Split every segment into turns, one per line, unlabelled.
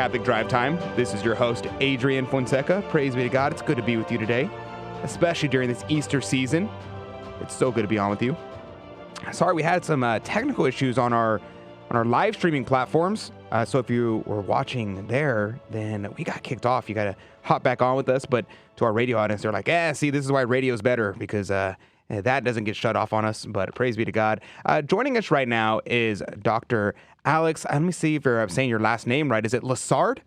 Catholic Drive Time. This is your host, Adrian Fonseca. Praise be to God. It's good to be with you today, especially during this Easter season. It's so good to be on with you. Sorry, we had some technical issues on our live streaming platforms. So if you were watching there, then we got kicked off. You got to hop back on with us. But to our radio audience, they're like, see, this is why radio is better, because that doesn't get shut off on us. But praise be to God. Joining us right now is Dr. Alex. Let me see if I'm saying your last name right. Is it Lessard?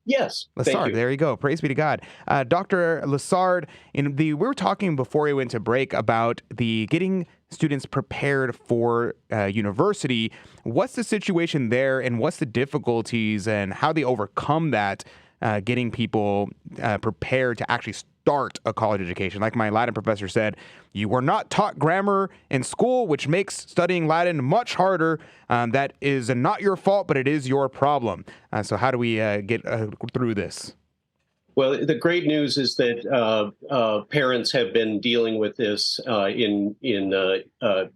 Yes.
Lessard, there you go. Praise be to God. Dr. Lessard, we were talking before we went to break about the getting students prepared for university. What's the situation there, and what's the difficulties, and how they overcome that, getting people prepared to actually start a college education? Like my Latin professor said, you were not taught grammar in school, which makes studying Latin much harder. That is not your fault, but it is your problem. So how do we get through this?
Well, the great news is that parents have been dealing with this in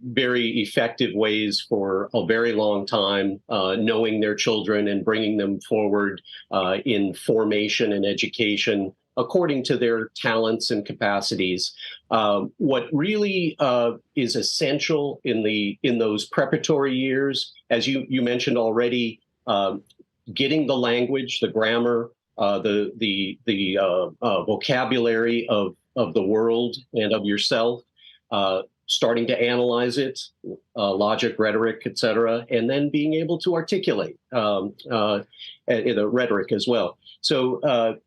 very effective ways for a very long time, knowing their children and bringing them forward in formation and education according to their talents and capacities. What really is essential in those preparatory years, as you mentioned already, getting the language, the grammar, the vocabulary of the world and of yourself, starting to analyze it, logic, rhetoric, etc., and then being able to articulate the rhetoric as well. So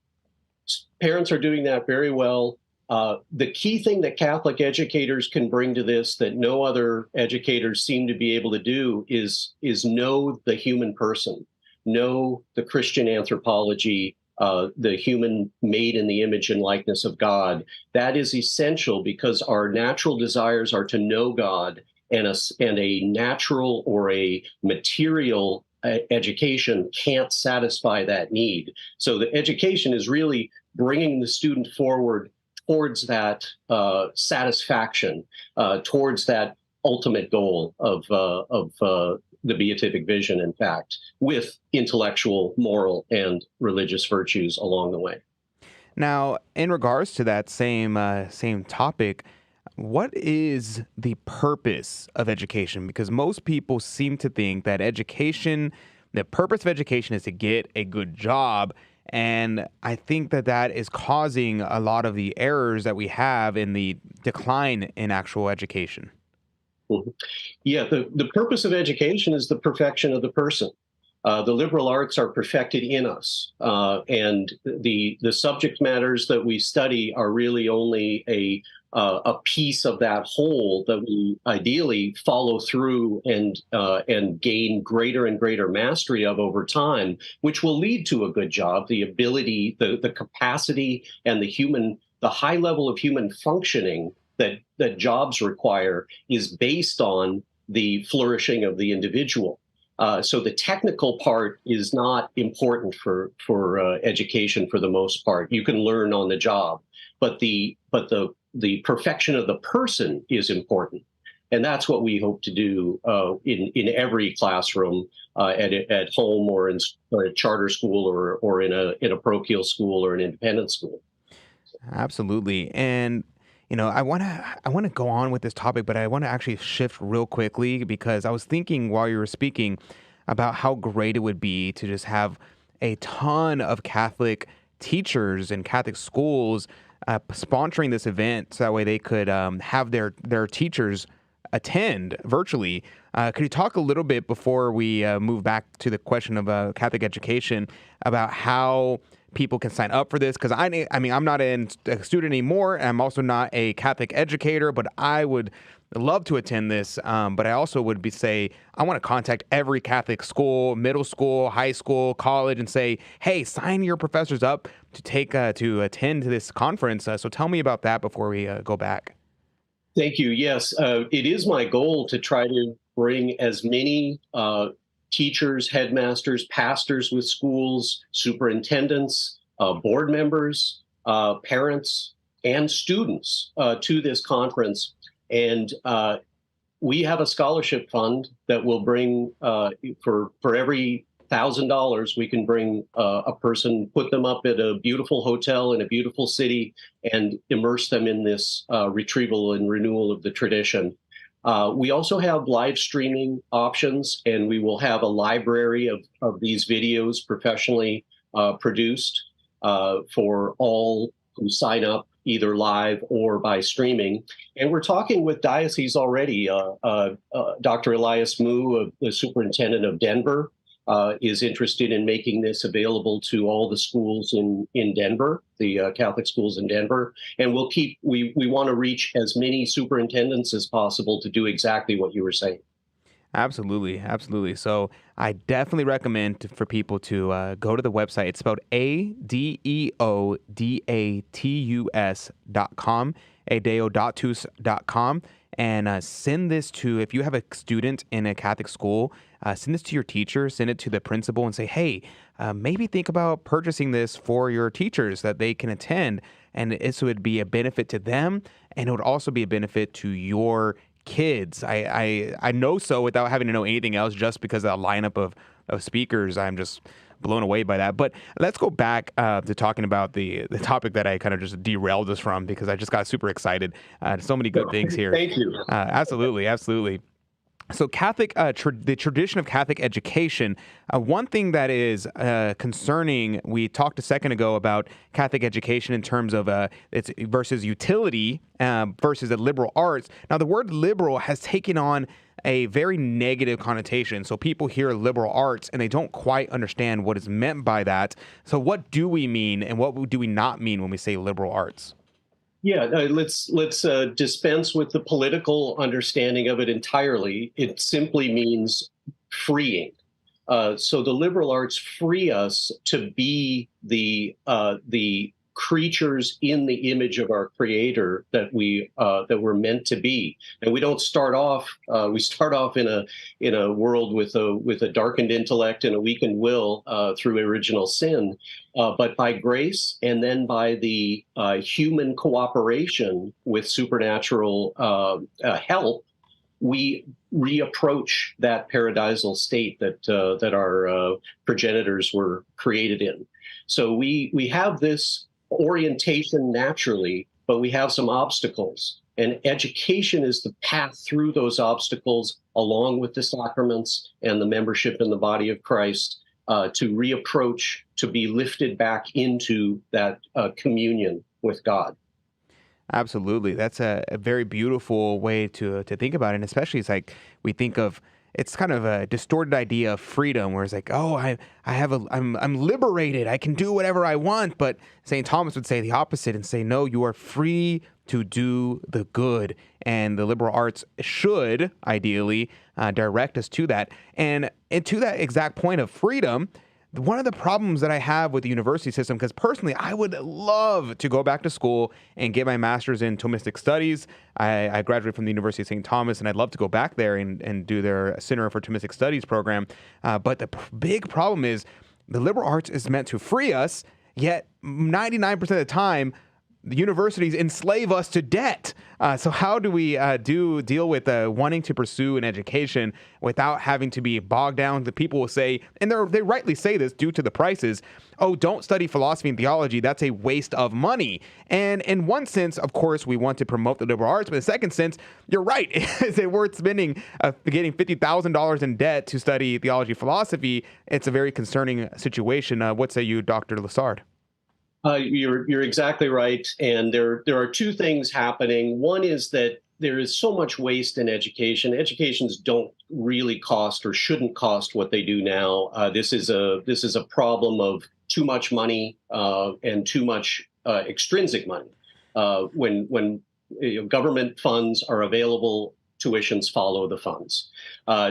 parents are doing that very well. The key thing that Catholic educators can bring to this that no other educators seem to be able to do is know the human person, know the Christian anthropology, the human made in the image and likeness of God. That is essential because our natural desires are to know God, and a natural or a material education can't satisfy that need. So the education is really bringing the student forward towards that satisfaction, towards that ultimate goal of the beatific vision, in fact, with intellectual, moral, and religious virtues along the way.
Now, in regards to that same topic, what is the purpose of education? Because most people seem to think that the purpose of education is to get a good job. And I think that is causing a lot of the errors that we have in the decline in actual education.
Mm-hmm. Yeah, the purpose of education is the perfection of the person. The liberal arts are perfected in us, and the subject matters that we study are really only a piece of that whole that we ideally follow through and gain greater and greater mastery of over time, which will lead to a good job. The ability, the capacity, and the high level of human functioning that jobs require is based on the flourishing of the individual. So the technical part is not important for education for the most part. You can learn on the job, but the perfection of the person is important, and that's what we hope to do in every classroom, at home or in a charter school or in a parochial school or an independent school.
Absolutely. And I want to go on with this topic, but I want to actually shift real quickly, because I was thinking while you were speaking about how great it would be to just have a ton of Catholic teachers and Catholic schools sponsoring this event, so that way they could have their teachers attend virtually. Could you talk a little bit before we move back to the question of Catholic education about how people can sign up for this? Because I'm not a student anymore, and I'm also not a Catholic educator, but I would love to attend this. But I also would say I want to contact every Catholic school, middle school, high school, college, and say, hey, sign your professors up to attend this conference. So tell me about that before we go back.
Thank you. Yes, it is my goal to try to bring as many teachers, headmasters, pastors with schools, superintendents, board members, parents, and students to this conference. And we have a scholarship fund that will bring for every $1,000, we can bring a person, put them up at a beautiful hotel in a beautiful city, and immerse them in this retrieval and renewal of the tradition. We also have live streaming options, and we will have a library of these videos professionally produced for all who sign up either live or by streaming. And we're talking with dioceses already. Dr. Elias Moo, the superintendent of Denver, is interested in making this available to all the schools in Denver, the Catholic schools in Denver. And we want to reach as many superintendents as possible to do exactly what you were saying.
Absolutely, absolutely. So I definitely recommend for people to go to the website. It's spelled adeodatus.com, adeodatus.com, and send this to, if you have a student in a Catholic school, send this to your teacher, send it to the principal, and say, hey, maybe think about purchasing this for your teachers that they can attend. And this would be a benefit to them, and it would also be a benefit to your kids. I know so without having to know anything else, just because of the lineup of speakers. I'm just blown away by that. But let's go back to talking about the topic that I kind of just derailed us from, because I just got super excited. So many good things here.
Thank you.
Absolutely, absolutely. So Catholic, the tradition of Catholic education, one thing that is concerning, we talked a second ago about Catholic education in terms of its versus utility versus the liberal arts. Now, the word liberal has taken on a very negative connotation. So people hear liberal arts and they don't quite understand what is meant by that. So what do we mean, and what do we not mean when we say liberal arts?
Yeah, let's dispense with the political understanding of it entirely. It simply means freeing. So the liberal arts free us to be the creatures in the image of our Creator that we're meant to be. And we don't start off. We start off in a world with a darkened intellect and a weakened will through original sin. But by grace, and then by the human cooperation with supernatural help, we reapproach that paradisal state that our progenitors were created in. So we have this orientation naturally, but we have some obstacles. And education is the path through those obstacles, along with the sacraments and the membership in the body of Christ, to reapproach, to be lifted back into that communion with God.
Absolutely. That's a very beautiful way to think about it. And especially, it's like we think of, it's kind of a distorted idea of freedom, where it's like, oh, I'm liberated. I can do whatever I want. But St. Thomas would say the opposite and say, no, you are free to do the good. And the liberal arts should ideally direct us to that. And to that exact point of freedom, one of the problems that I have with the university system, because personally, I would love to go back to school and get my master's in Thomistic Studies. I graduated from the University of St. Thomas, and I'd love to go back there and do their Center for Thomistic Studies program. But the big problem is the liberal arts is meant to free us, yet 99% of the time, the universities enslave us to debt. So how do we deal with wanting to pursue an education without having to be bogged down? The people will say, and they rightly say this due to the prices, oh, don't study philosophy and theology. That's a waste of money. And in one sense, of course, we want to promote the liberal arts. But in the second sense, you're right. Is it worth spending, getting $50,000 in debt to study theology, philosophy? It's a very concerning situation. What say you, Dr. Lessard?
You're exactly right, and there are two things happening. One is that there is so much waste in education. Educations don't really cost, or shouldn't cost, what they do now. This is a problem of too much money and too much extrinsic money. When government funds are available, tuitions follow the funds.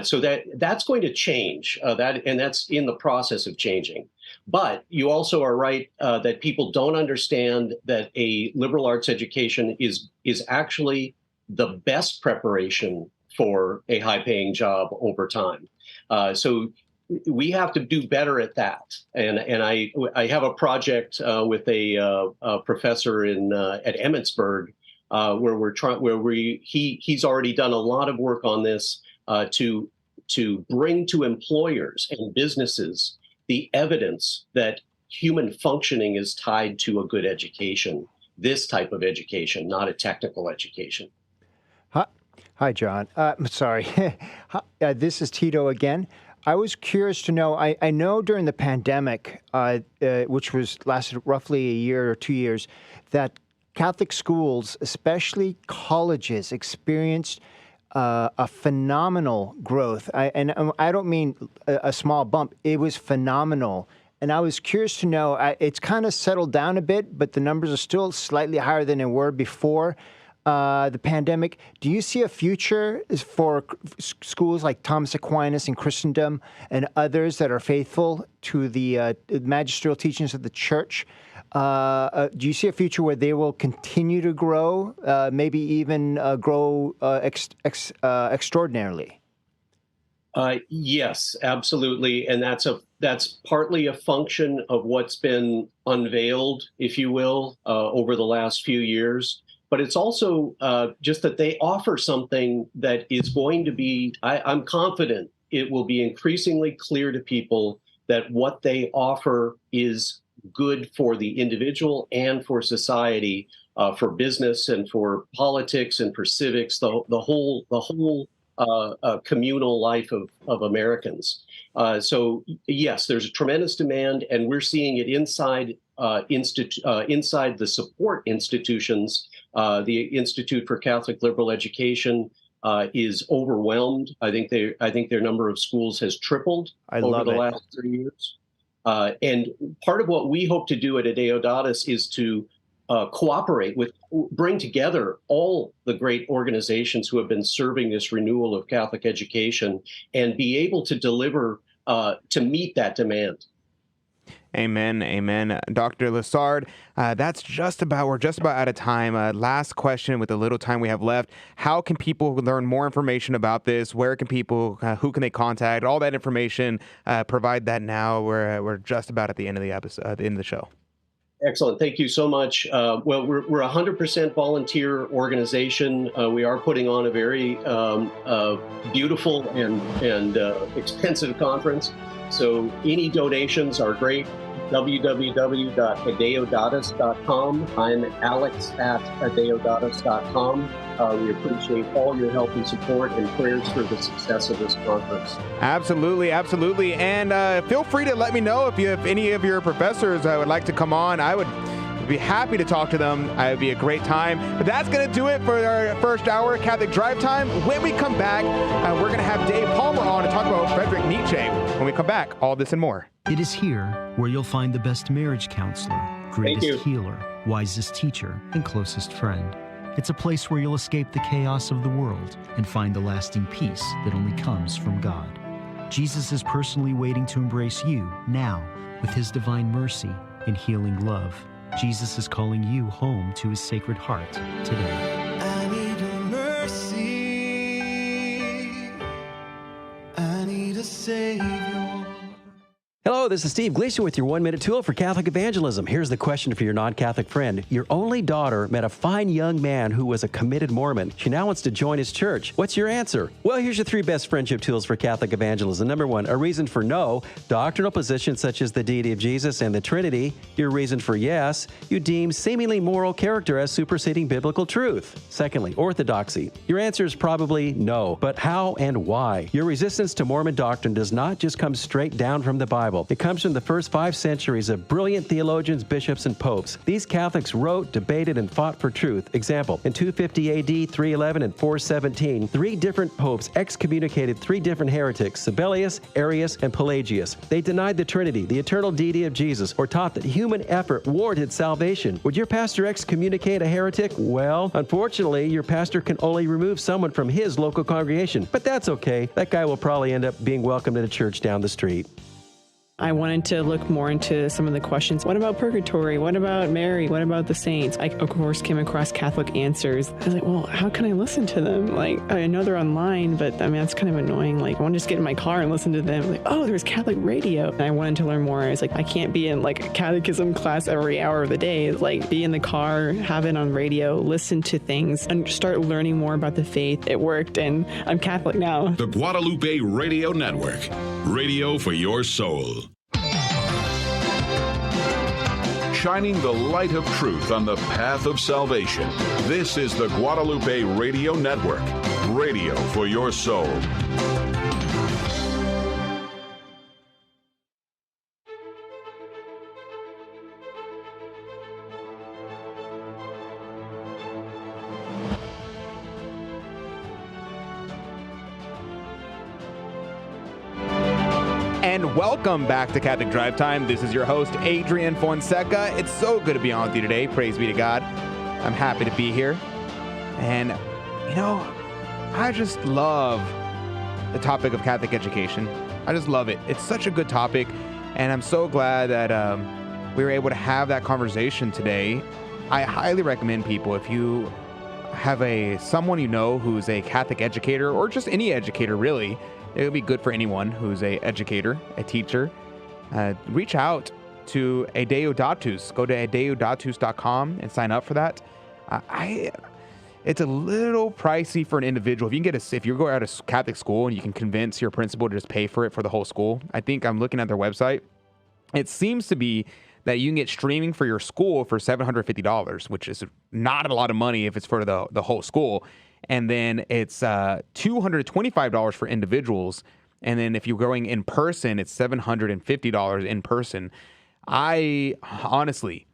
So that's going to change. That's in the process of changing. But you also are right that people don't understand that a liberal arts education is actually the best preparation for a high-paying job over time. So we have to do better at that. And I have a project with a professor at Emmitsburg where he's already done a lot of work on this to to bring to employers and businesses the evidence that human functioning is tied to a good education, this type of education, not a technical education.
Hi, John. Sorry. This is Tito again. I was curious to know, I know during the pandemic, which lasted roughly a year or 2 years, that Catholic schools, especially colleges, experienced a phenomenal growth. And I don't mean a small bump. It was phenomenal. And I was curious to know, it's kind of settled down a bit, but the numbers are still slightly higher than they were before the pandemic. Do you see a future for schools like Thomas Aquinas in Christendom and others that are faithful to the magisterial teachings of the Church? Do you see a future where they will continue to grow, maybe even grow extraordinarily?
Yes, absolutely, and that's partly a function of what's been unveiled, if you will, over the last few years. But it's also just that they offer something that is going to be, I'm confident it will be increasingly clear to people that what they offer is good for the individual and for society, for business and for politics and for civics, the whole communal life of Americans. So yes, there's a tremendous demand, and we're seeing it inside the support institutions. The Institute for Catholic Liberal Education is overwhelmed. I think their number of schools has tripled over the last 3 years. And part of what we hope to do at Adeodatus is to bring together all the great organizations who have been serving this renewal of Catholic education and be able to deliver to meet that demand.
Amen. Amen. Dr. Lessard, we're just about out of time. Last question with the little time we have left. How can people learn more information about this? Who can they contact? All that information, provide that now. We're just about at the end of the episode, the end of the show.
Excellent. Thank you so much. Well, we're 100% volunteer organization. We are putting on a very beautiful and expensive conference. So any donations are great. www.adeodatus.com. I'm Alex at adeodatus.com. We appreciate all your help and support and prayers for the success of this conference.
Absolutely, absolutely. And feel free to let me know if any of your professors would like to come on. I would be happy to talk to them. It would be a great time. But that's going to do it for our first hour Catholic Drive Time. When we come back, we're going to have Dave Palmer on to talk about Friedrich Nietzsche. When we come back, all this and more.
It is here where you'll find the best marriage counselor, greatest healer, wisest teacher, and closest friend. It's a place where you'll escape the chaos of the world and find the lasting peace that only comes from God. Jesus is personally waiting to embrace you now with his divine mercy and healing love. Jesus is calling you home to his Sacred Heart today.
I need your mercy. I need a Savior.
Hello, this is Steve Gleason with your 1-minute tool for Catholic evangelism. Here's the question for your non-Catholic friend. Your only daughter met a fine young man who was a committed Mormon. She now wants to join his church. What's your answer? Well, here's your 3 best friendship tools for Catholic evangelism. Number 1, a reason for no, doctrinal positions such as the deity of Jesus and the Trinity. Your reason for yes, you deem seemingly moral character as superseding biblical truth. Secondly, orthodoxy. Your answer is probably no, but how and why? Your resistance to Mormon doctrine does not just come straight down from the Bible. It comes from the first 5 centuries of brilliant theologians, bishops, and popes. These Catholics wrote, debated, and fought for truth. Example, in 250 AD, 311, and 417, 3 different popes excommunicated 3 different heretics, Sabellius, Arius, and Pelagius. They denied the Trinity, the eternal deity of Jesus, or taught that human effort warranted salvation. Would your pastor excommunicate a heretic? Well, unfortunately, your pastor can only remove someone from his local congregation. But that's okay. That guy will probably end up being welcomed to the church down the street.
I wanted to look more into some of the questions. What about purgatory? What about Mary? What about the saints? I, of course, came across Catholic answers. I was like, well, how can I listen to them? Like, I know they're online, but I mean, that's kind of annoying. Like, I want to just get in my car and listen to them. Like, oh, there's Catholic radio. And I wanted to learn more. I was like, I can't be in like a catechism class every hour of the day. It's like, be in the car, have it on radio, listen to things, and start learning more about the faith. It worked, and I'm Catholic now.
The Guadalupe Radio Network. Radio for your soul. Shining the light of truth on the path of salvation. This is the Guadalupe Radio Network. Radio for your soul.
And welcome back to Catholic Drive Time. This is your host, Adrian Fonseca. It's so good to be on with you today. Praise be to God. I'm happy to be here. And, you know, I just love the topic of Catholic education. I just love it. It's such a good topic. And I'm so glad that we were able to have that conversation today. I highly recommend people, if you have someone you know who's a Catholic educator, or just any educator really, it would be good for anyone who's a educator, a teacher. Reach out to a Deodatus. Go to deodatus.com and sign up for that. It's a little pricey for an individual. If you go out of Catholic school and you can convince your principal to just pay for it for the whole school. I think I'm looking at their website. It seems to be that you can get streaming for your school for $750, which is not a lot of money if it's for the whole school. And then it's $225 for individuals. And then if you're going in person, it's $750 in person. I honestly,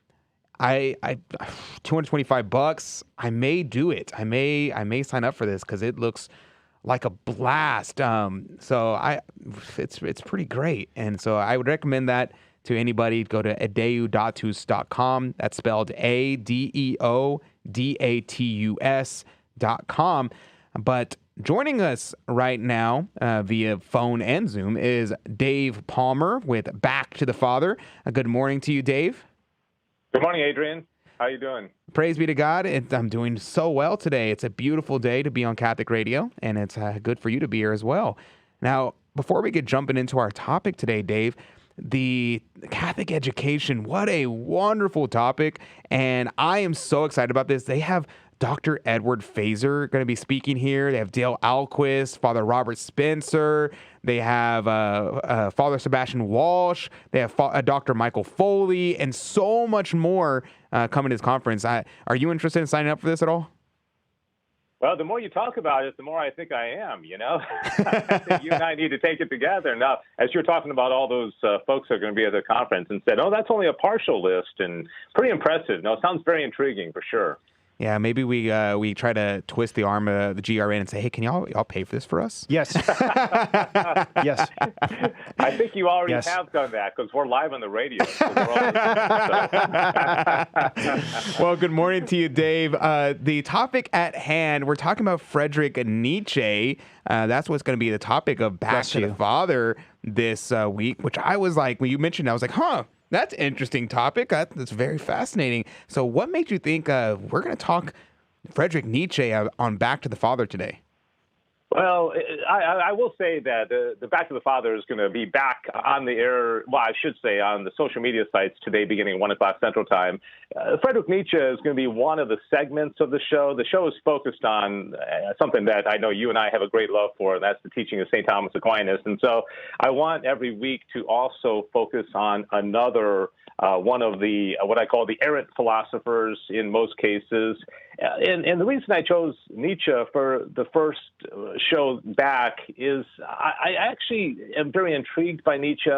$225, I may do it. I may sign up for this because it looks like a blast. It's pretty great. And so I would recommend that to anybody. Go to adeodatus.com. That's spelled ADEODATUS.com. But joining us right now via phone and Zoom is Dave Palmer with Back to the Father. Good morning to you, Dave.
Good morning, Adrian. How you doing?
Praise be to God. I'm doing so well today. It's a beautiful day to be on Catholic Radio, and it's good for you to be here as well. Now, before we get jumping into our topic today, Dave, the Catholic education, what a wonderful topic, and I am so excited about this. They have Dr. Edward Fazer going to be speaking here. They have Dale Alquist, Father Robert Spencer. They have Father Sebastian Walsh. They have Dr. Michael Foley, and so much more coming to this conference. Are you interested in signing up for this at all?
Well, the more you talk about it, the more I think I am, you know. I think you and I need to take it together. Now, as you're talking about all those folks that are going to be at the conference and said, oh, that's only a partial list, and pretty impressive. No, it sounds very intriguing for sure.
Yeah, maybe we try to twist the arm of the GRN and say, hey, can y'all pay for this for us?
Yes. Yes.
I think you already have done that because we're live on the radio. So
Well, good morning to you, Dave. The topic at hand, we're talking about Friedrich Nietzsche. That's what's going to be the topic of Back to the Father this week, which I was like, when you mentioned it, I was like, that's an interesting topic. That's very fascinating. So what made you think we're going to talk Friedrich Nietzsche on Back to the Father today?
Well, I will say that the Back to the Father is going to be back on the air, well, I should say on the social media sites today beginning 1 o'clock Central Time. Friedrich Nietzsche is going to be one of the segments of the show. The show is focused on something that I know you and I have a great love for, and that's the teaching of St. Thomas Aquinas. And so I want every week to also focus on another one of the what I call the errant philosophers in most cases. And the reason I chose Nietzsche for the first show back is I actually am very intrigued by Nietzsche,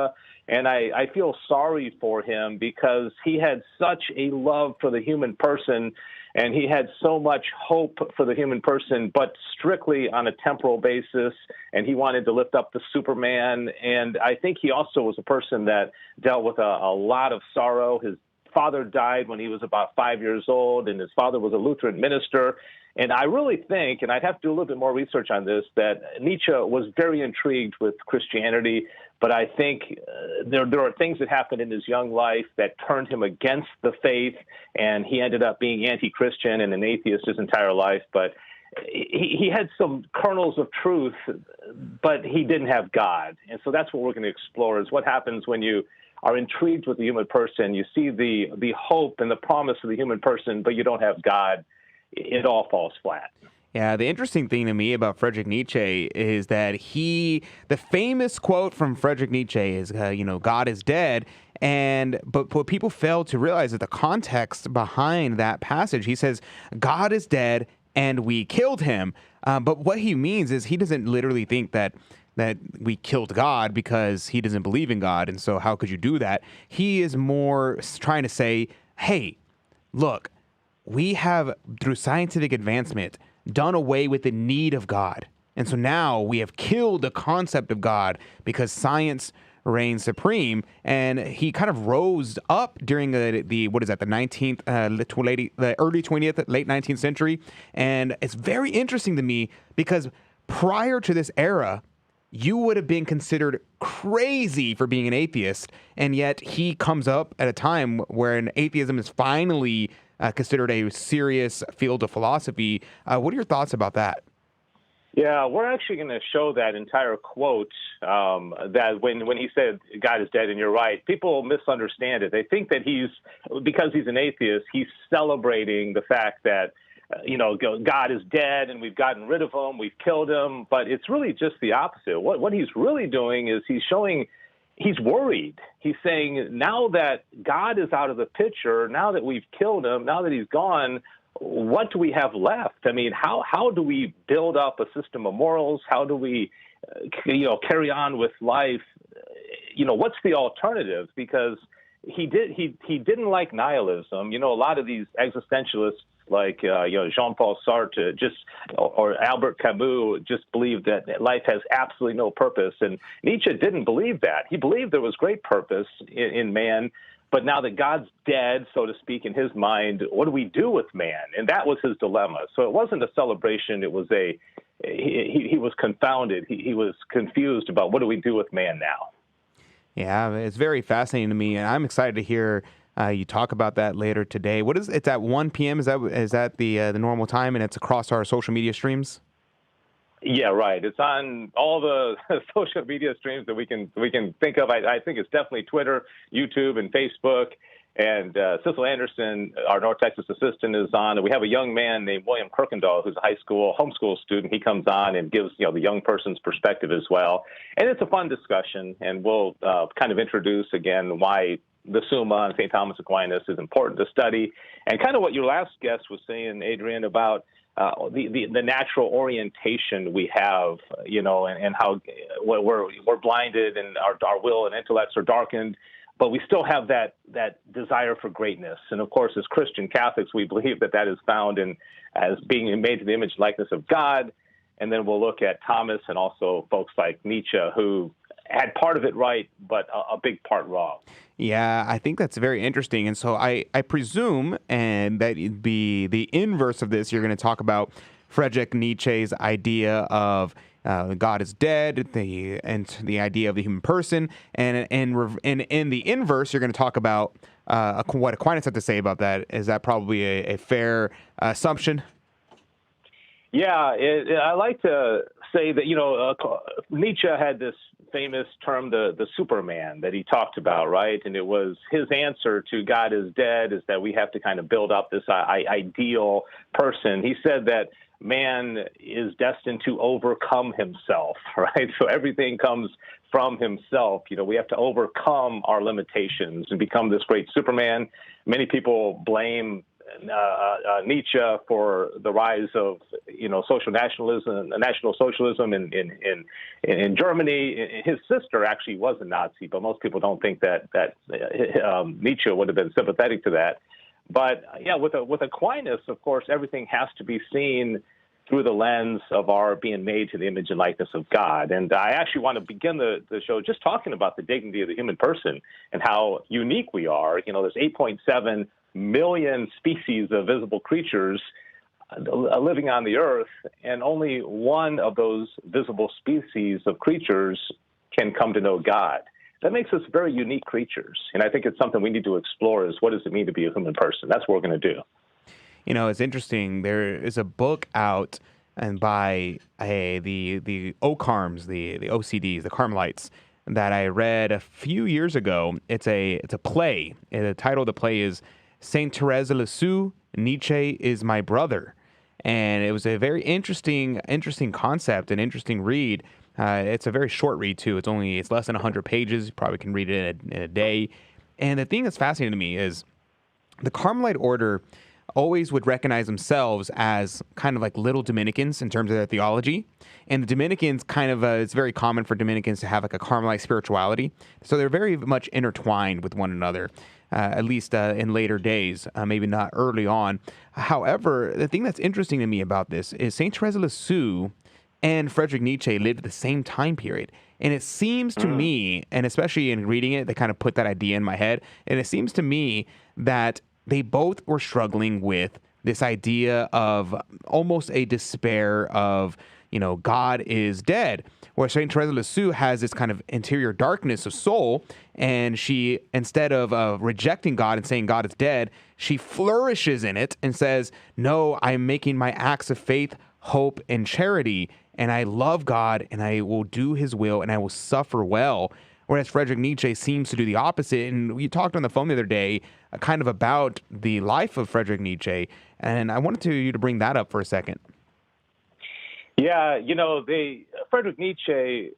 and I feel sorry for him because he had such a love for the human person, and he had so much hope for the human person, but strictly on a temporal basis, and he wanted to lift up the Superman. And I think he also was a person that dealt with a lot of sorrow. His father died when he was about 5 years old, and his father was a Lutheran minister. And I really think, and I'd have to do a little bit more research on this, that Nietzsche was very intrigued with Christianity. But I think there are things that happened in his young life that turned him against the faith, and he ended up being anti-Christian and an atheist his entire life. But he had some kernels of truth, but he didn't have God. And so that's what we're going to explore, is what happens when you are intrigued with the human person. You see the hope and the promise of the human person, but you don't have God. It all falls flat.
Yeah, the interesting thing to me about Friedrich Nietzsche is that the famous quote from Friedrich Nietzsche is, God is dead. But what people fail to realize is the context behind that passage. He says, God is dead and we killed him. But what he means is he doesn't literally think that we killed God because he doesn't believe in God. And so how could you do that? He is more trying to say, hey, look, we have, through scientific advancement, done away with the need of God. And so now we have killed the concept of God because science reigns supreme. And he kind of rose up during the 19th, the early 20th, late 19th century. And it's very interesting to me because prior to this era, you would have been considered crazy for being an atheist. And yet he comes up at a time where atheism is finally considered a serious field of philosophy. What are your thoughts about that?
Yeah, we're actually going to show that entire quote that when he said God is dead, and you're right, people misunderstand it. They think that because he's an atheist, he's celebrating the fact that God is dead and we've gotten rid of him, we've killed him. But it's really just the opposite. What he's really doing is he's showing he's worried. He's saying, now that God is out of the picture, now that we've killed him, now that he's gone, what do we have left? I mean, how do we build up a system of morals? How do we, carry on with life? What's the alternative? Because he didn't like nihilism. A lot of these existentialists like Jean-Paul Sartre or Albert Camus just believed that life has absolutely no purpose. And Nietzsche didn't believe that. He believed there was great purpose in man. But now that God's dead, so to speak, in his mind, what do we do with man? And that was his dilemma. So it wasn't a celebration. It was he was confounded. He was confused about what do we do with man now?
Yeah, it's very fascinating to me, and I'm excited to hear you talk about that later today. It's at 1 p.m. Is that the normal time, and it's across our social media streams?
Yeah, right. It's on all the social media streams that we can think of. I think it's definitely Twitter, YouTube, and Facebook. And Cecil Anderson, our North Texas assistant, is on. And we have a young man named William Kirkendall, who's a high school homeschool student. He comes on and gives the young person's perspective as well. And it's a fun discussion. And we'll kind of introduce again why the Summa and St. Thomas Aquinas is important to study, and kind of what your last guest was saying, Adrian, about the natural orientation we have, and how we're blinded and our will and intellects are darkened, but we still have that desire for greatness. And of course, as Christian Catholics, we believe that is found as being made to the image and likeness of God. And then we'll look at Thomas and also folks like Nietzsche, who had part of it right, but a big part wrong.
Yeah, I think that's very interesting. And so I presume, and that it'd be the inverse of this, you're going to talk about Friedrich Nietzsche's idea of God is dead, the idea of the human person, and in the inverse, you're going to talk about what Aquinas had to say about that. Is that probably a fair assumption?
Yeah, I like to say that, Nietzsche had this famous term, the Superman, that he talked about, right? And it was his answer to God is dead is that we have to kind of build up this ideal person. He said that man is destined to overcome himself, right? So everything comes from himself. We have to overcome our limitations and become this great Superman. Many people blame Nietzsche for the rise of social nationalism, National Socialism in Germany. His sister actually was a Nazi, but most people don't think that Nietzsche would have been sympathetic to that. But yeah, with Aquinas, of course, everything has to be seen through the lens of our being made to the image and likeness of God. And I actually want to begin the show just talking about the dignity of the human person and how unique we are. There's 8.7 million species of visible creatures living on the earth, and only one of those visible species of creatures can come to know God. That makes us very unique creatures. And I think it's something we need to explore is what does it mean to be a human person? That's what we're going to do.
It's interesting. There is a book out and by the OCARMs, the OCDs, the Carmelites, that I read a few years ago. It's a play. The title of the play is Saint Therese of Lisieux, Nietzsche is My Brother. And it was a very interesting concept, an interesting read. It's a very short read too. It's less than 100 pages. You probably can read it in a day. And the thing that's fascinating to me is the Carmelite order always would recognize themselves as kind of like little Dominicans in terms of their theology. And the Dominicans it's very common for Dominicans to have like a Carmelite spirituality. So they're very much intertwined with one another, at least in later days, maybe not early on. However, the thing that's interesting to me about this is St. Therese of Lisieux and Friedrich Nietzsche lived at the same time period. And it seems to me, and especially in reading it, they kind of put that idea in my head. And it seems to me that they both were struggling with this idea of almost a despair of, God is dead. Where St. Therese of Lisieux has this kind of interior darkness of soul, and she, instead of rejecting God and saying God is dead, she flourishes in it and says, no, I'm making my acts of faith, hope, and charity, and I love God, and I will do his will, and I will suffer well. Whereas Friedrich Nietzsche seems to do the opposite. And we talked on the phone the other day kind of about the life of Friedrich Nietzsche, and I wanted you to bring that up for a second.
Yeah, Friedrich Nietzsche,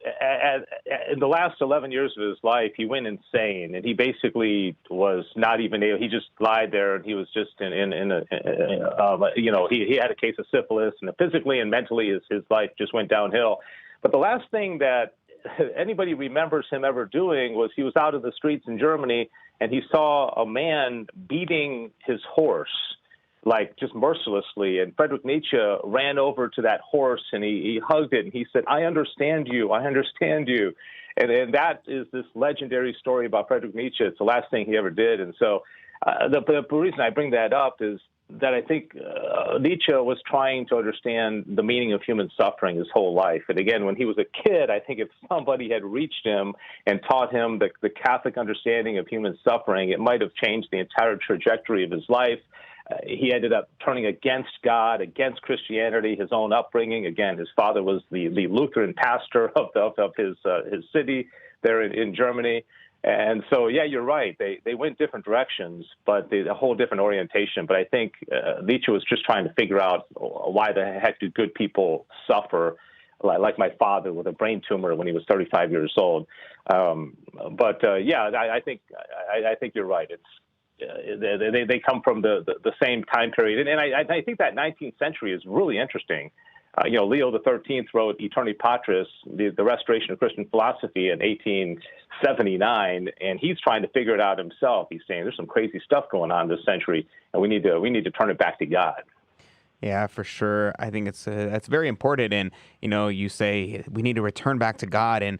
in the last 11 years of his life, he went insane, and he basically was not even able. He just lied there, and he was just he had a case of syphilis, and physically and mentally, his life just went downhill. But the last thing that anybody remembers him ever doing was he was out in the streets in Germany, and he saw a man beating his horse, like just mercilessly. And Friedrich Nietzsche ran over to that horse and he hugged it and he said, I understand you. I understand you. And that is this legendary story about Friedrich Nietzsche. It's the last thing he ever did. And so the reason I bring that up is that I think Nietzsche was trying to understand the meaning of human suffering his whole life. And again, when he was a kid, I think if somebody had reached him and taught him the Catholic understanding of human suffering, it might have changed the entire trajectory of his life. He ended up turning against God, against Christianity, his own upbringing. Again, his father was the Lutheran pastor of his city there in Germany. And so, yeah, you're right. They went different directions, but a whole different orientation. But I think Nietzsche was just trying to figure out why the heck do good people suffer, like my father with a brain tumor when he was 35 years old. I think you're right. It's they come from the same time period, and I think that 19th century is really interesting. Leo XIII wrote Aeterni Patris, the restoration of Christian philosophy, in 1879, and he's trying to figure it out himself. He's saying there's some crazy stuff going on this century, and we need to turn it back to God.
Yeah, for sure. I think that's very important. And you say we need to return back to God, and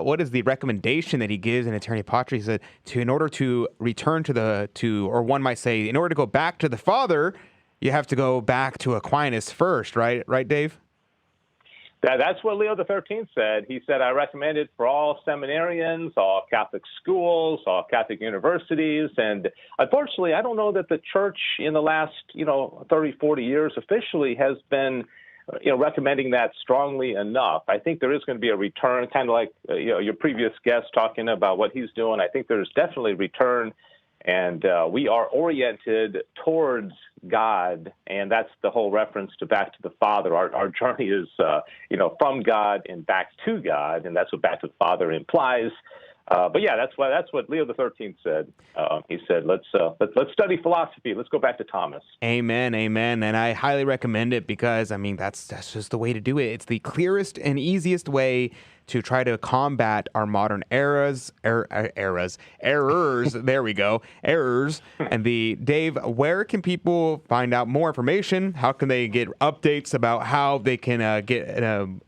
what is the recommendation that he gives in Aeterni Patris? He said in order to return or one might say, in order to go back to the Father, you have to go back to Aquinas first, right? Right, Dave?
That's what Leo XIII said. He said, I recommend it for all seminarians, all Catholic schools, all Catholic universities. And unfortunately, I don't know that the church in the last, 30, 40 years officially has been, recommending that strongly enough. I think there is going to be a return, kind of like, your previous guest talking about what he's doing. I think there's definitely a return. And we are oriented towards God, and that's the whole reference to back to the Father. Our journey is, from God and back to God, and that's what back to the Father implies. But yeah, that's what Leo XIII said. He said, let's study philosophy. Let's go back to Thomas.
Amen, amen. And I highly recommend it because, I mean, that's just the way to do it. It's the clearest and easiest way to try to combat our modern errors. There we go, errors. And Dave, where can people find out more information? How can they get updates about how they can get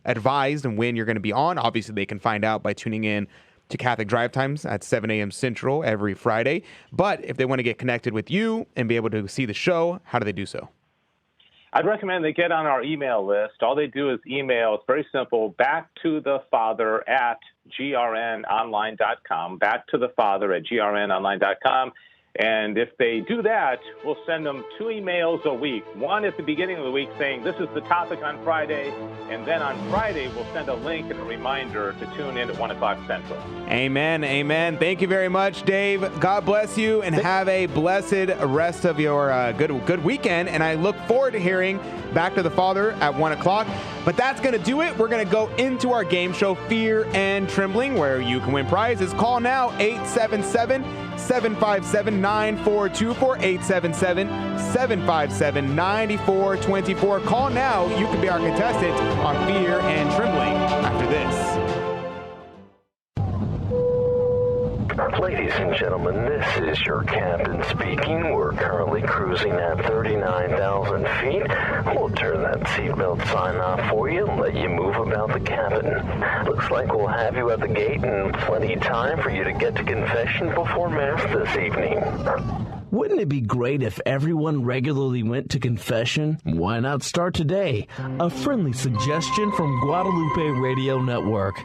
advised and when you're going to be on? Obviously, they can find out by tuning in to Catholic Drive Times at 7 a.m. Central every Friday. But if they want to get connected with you and be able to see the show, how do they do so?
I'd recommend they get on our email list. All they do is email. It's very simple. backtothefather@grnonline.com. backtothefather@grnonline.com. And if they do that, we'll send them 2 emails a week. One at the beginning of the week saying, this is the topic on Friday. And then on Friday, we'll send a link and a reminder to tune in at 1 o'clock Central.
Amen, amen. Thank you very much, Dave. God bless you, and have a blessed rest of your good weekend. And I look forward to hearing Back to the Father at 1 o'clock. But that's going to do it. We're going to go into our game show, Fear and Trembling, where you can win prizes. Call now, 877-757-9424, 877-757-9424. Call now. You can be our contestant on Fear and Trembling after this.
Ladies and gentlemen, this is your captain speaking. We're currently cruising at 39,000 feet. We'll turn that seatbelt sign off for you and let you move about the cabin. Looks like we'll have you at the gate in plenty of time for you to get to confession before Mass this evening.
Wouldn't it be great if everyone regularly went to confession? Why not start today? A friendly suggestion from Guadalupe Radio Network.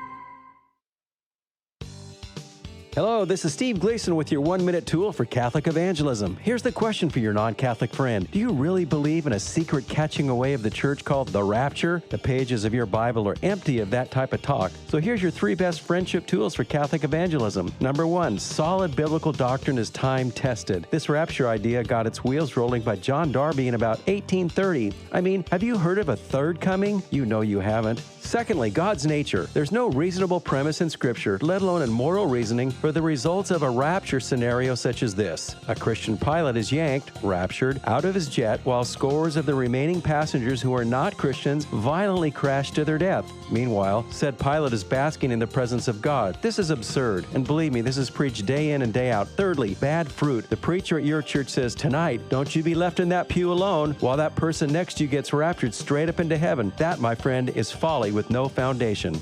Hello, this is Steve Gleason with your 1-minute tool for Catholic evangelism. Here's the question for your non-Catholic friend. Do you really believe in a secret catching away of the church called the rapture? The pages of your Bible are empty of that type of talk. So here's your 3 best friendship tools for Catholic evangelism. Number 1, solid biblical doctrine is time-tested. This rapture idea got its wheels rolling by John Darby in about 1830. I mean, have you heard of a third coming? You know you haven't. Secondly, God's nature. There's no reasonable premise in Scripture, let alone in moral reasoning, for the results of a rapture scenario such as this. A Christian pilot is yanked, raptured, out of his jet while scores of the remaining passengers who are not Christians violently crash to their death. Meanwhile, said pilot is basking in the presence of God. This is absurd, and believe me, this is preached day in and day out. Thirdly, bad fruit. The preacher at your church says, tonight, don't you be left in that pew alone while that person next to you gets raptured straight up into heaven. That, my friend, is folly with no foundation.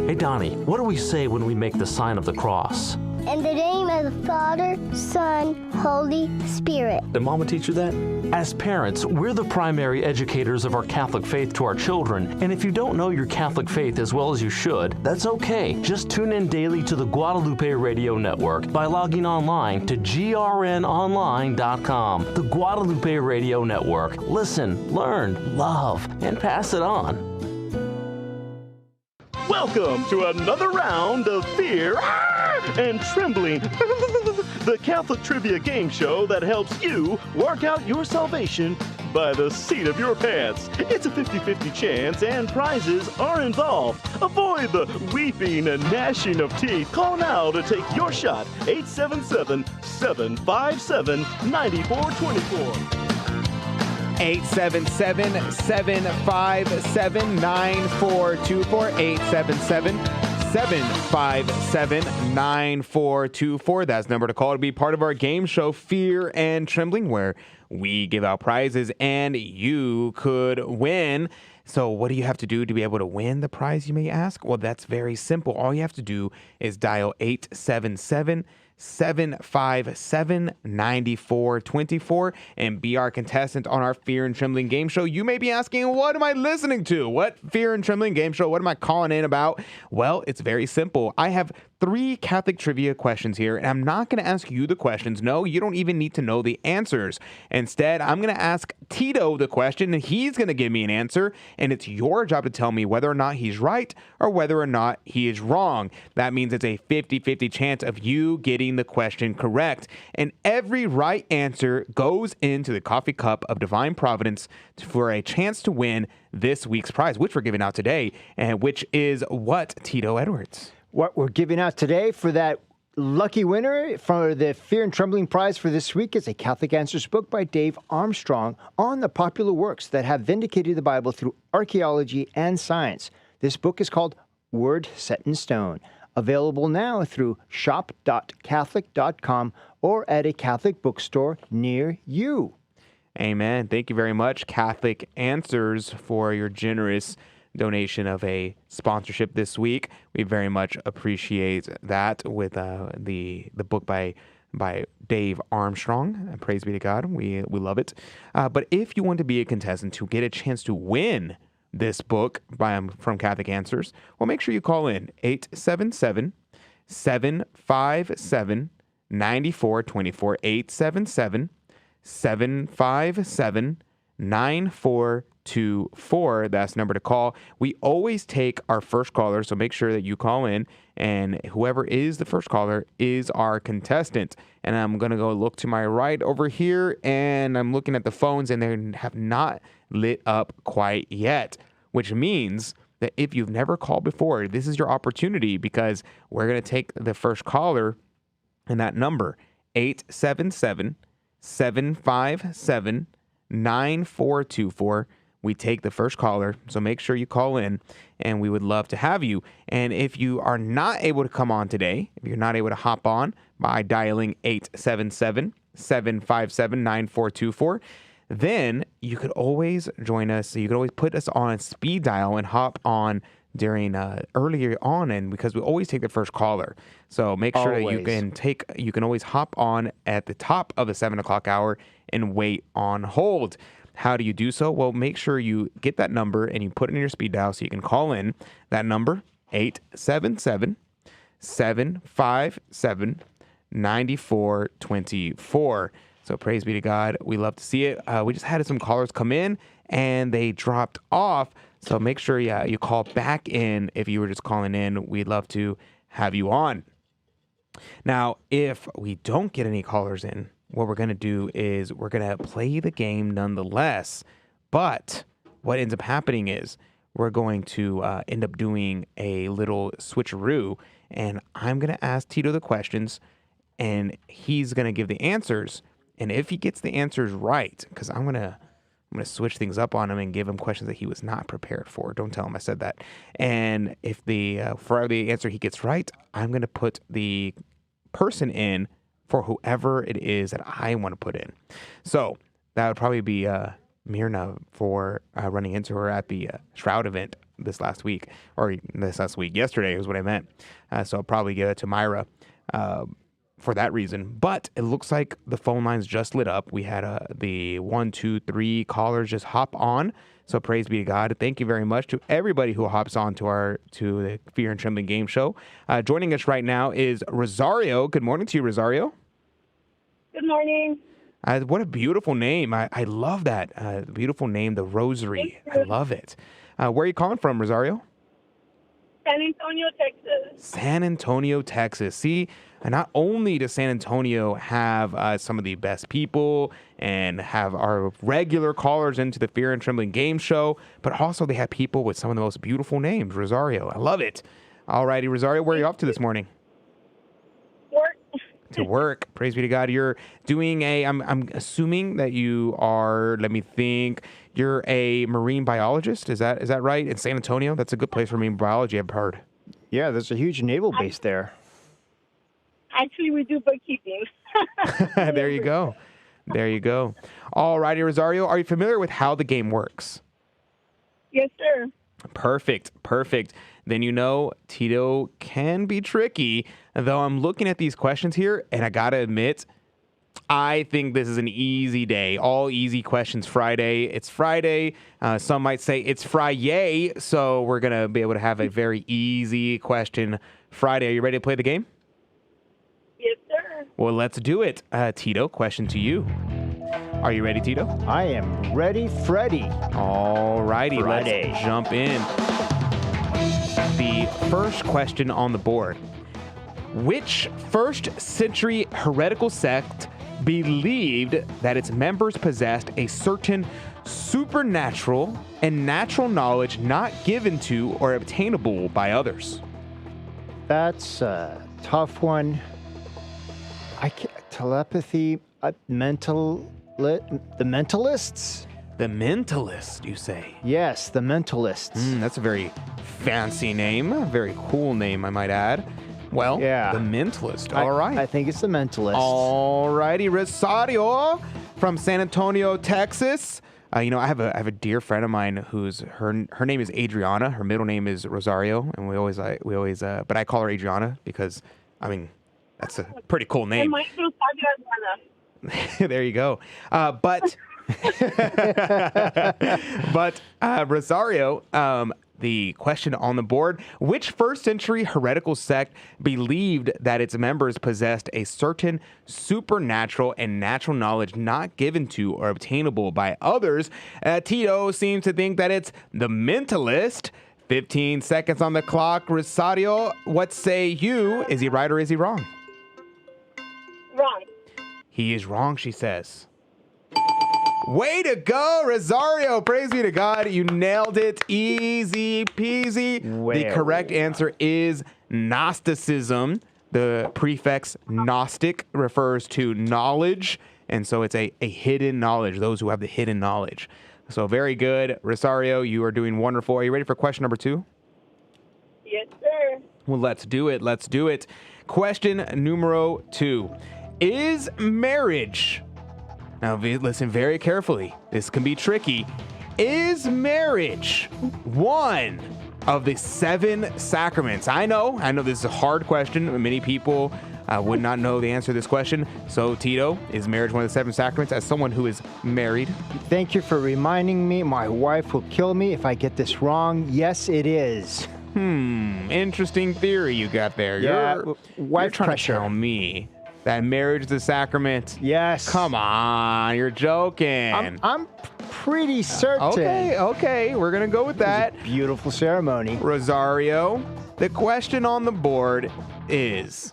Hey Donnie, what do we say when we make the sign of the cross?
In the name of the Father, Son, Holy Spirit.
Did Mama teach you that? As parents, we're the primary educators of our Catholic faith to our children, and if you don't know your Catholic faith as well as you should, that's okay. Just tune in daily to the Guadalupe Radio Network by logging online to grnonline.com. The Guadalupe Radio Network. Listen, learn, love, and pass it on.
Welcome to another round of Fear and Trembling, the Catholic trivia game show that helps you work out your salvation by the seat of your pants. It's a 50-50 chance and prizes are involved. Avoid the weeping and gnashing of teeth. Call now to take your shot, 877-757-9424.
877-757-9424, 877-757-9424. That's the number to call to be part of our game show, Fear and Trembling, where we give out prizes and you could win. So what do you have to do to be able to win the prize, you may ask? Well, that's very simple. All you have to do is dial 877-757-9424 and be our contestant on our Fear and Trembling game show. You may be asking, what am I listening to? What Fear and Trembling game show? What am I calling in about? Well, it's very simple. I have 3 Catholic trivia questions here, and I'm not going to ask you the questions. No, you don't even need to know the answers. Instead, I'm going to ask Tito the question, and he's going to give me an answer, and it's your job to tell me whether or not he's right or whether or not he is wrong. That means it's a 50-50 chance of you getting the question correct, and every right answer goes into the coffee cup of divine providence for a chance to win this week's prize, which we're giving out today, and which is what, Tito Edwards?
What we're giving out today for that lucky winner for the Fear and Trembling prize for this week is a Catholic Answers book by Dave Armstrong on the popular works that have vindicated the Bible through archaeology and science. This book is called Word Set in Stone, available now through shop.catholic.com or at a Catholic bookstore near you.
Amen. Thank you very much, Catholic Answers, for your generous donation of a sponsorship this week. We very much appreciate that with the book by Dave Armstrong. Praise be to God. We love it. But if you want to be a contestant to get a chance to win this book from Catholic Answers, well, make sure you call in 877-757-9424, 877-757-9424. That's the number to call. We always take our first caller, so make sure that you call in, and whoever is the first caller is our contestant. And I'm going to go look to my right over here, and I'm looking at the phones, and they have not lit up quite yet, which means that if you've never called before, this is your opportunity, because we're going to take the first caller, and that number, 877-757-9424. We take the first caller, so make sure you call in, and we would love to have you. And if you are not able to come on today, if you're not able to hop on by dialing 877-757-9424, then you could always join us. So you could always put us on speed dial and hop on during earlier on, and because we always take the first caller. So make sure that you can always hop on at the top of the 7 o'clock hour and wait on hold. How do you do so? Well, make sure you get that number and you put it in your speed dial so you can call in. That number, 877-757-9424. So praise be to God. We love to see it. We just had some callers come in and they dropped off. So make sure you call back in if you were just calling in. We'd love to have you on. Now, if we don't get any callers in, what we're going to do is we're going to play the game nonetheless. But what ends up happening is we're going to end up doing a little switcheroo. And I'm going to ask Tito the questions, and he's going to give the answers. And if he gets the answers right, because I'm going to switch things up on him and give him questions that he was not prepared for. Don't tell him I said that. And if for the answer he gets right, I'm going to put the person in for whoever it is that I want to put in. So that would probably be Myrna for running into her at the Shroud event yesterday is what I meant. So I'll probably give it to Myra for that reason. But it looks like the phone lines just lit up. We had the 1, 2, 3 callers just hop on. So praise be to God. Thank you very much to everybody who hops on to the Fear and Trembling game show. Joining us right now is Rosario. Good morning to you, Rosario.
Good morning.
What a beautiful name. I love that. Beautiful name, the Rosary. I love it. Where are you calling from, Rosario?
San Antonio, Texas.
San Antonio, Texas. See, not only does San Antonio have some of the best people and have our regular callers into the Fear and Trembling game show, but also they have people with some of the most beautiful names. Rosario, I love it. All righty, Rosario, where are you off to this morning?
Work.
To work. Praise be to God. You're doing I'm assuming that you are, let me think, you're a marine biologist. Is that right? In San Antonio? That's a good place for marine biology, I've heard.
Yeah, there's a huge naval base there.
Actually, we do bookkeeping.
There you go. There you go. All righty, Rosario, are you familiar with how the game works?
Yes, sir.
Perfect. Then you know Tito can be tricky, though I'm looking at these questions here, and I got to admit, I think this is an easy day. All easy questions Friday. It's Friday. Some might say it's Friday, so we're going to be able to have a very easy question Friday. Are you ready to play the game?
Yes, sir.
Well, let's do it. Tito, question to you. Are you ready, Tito?
I am ready, Freddy.
All righty,
Friday.
let's jump in. The first question on the board. Which first century heretical sect believed that its members possessed a certain supernatural and natural knowledge not given to or obtainable by others?
That's a tough one. Telepathy, the mentalists?
The Mentalist, you say?
Yes, the mentalists.
That's a very fancy name. A very cool name, I might add. Well,
yeah.
The Mentalist. All right.
I think it's the mentalist.
All righty. Rosario from San Antonio, Texas. I have a dear friend of mine who's her name is Adriana. Her middle name is Rosario, and we always but I call her Adriana because that's a pretty cool name. There you go. But Rosario, the question on the board, which first century heretical sect believed that its members possessed a certain supernatural and natural knowledge not given to or obtainable by others? Tito seems to think that it's the Mentalist. 15 seconds on the clock. Rosario, what say you? Is he right or is he wrong?
Wrong.
He is wrong, she says. Way to go, Rosario. Praise be to God. You nailed it. Easy peasy.
Well.
The correct answer is Gnosticism. The prefix Gnostic refers to knowledge, and so it's a hidden knowledge, those who have the hidden knowledge. So very good. Rosario, you are doing wonderful. Are you ready for question number 2?
Yes, sir.
Well, let's do it. Let's do it. Question numero 2. Is marriage... Now, listen very carefully. This can be tricky. Is marriage one of the 7 sacraments? I know this is a hard question. Many people would not know the answer to this question. So, Tito, is marriage one of the 7 sacraments? As someone who is married.
Thank you for reminding me. My wife will kill me if I get this wrong. Yes, it is.
Interesting theory you got there.
Yeah,
you're trying to tell me that marriage is a sacrament?
Yes.
Come on, you're joking.
I'm pretty certain.
Okay, we're going to go with that.
It was a beautiful ceremony.
Rosario, the question on the board is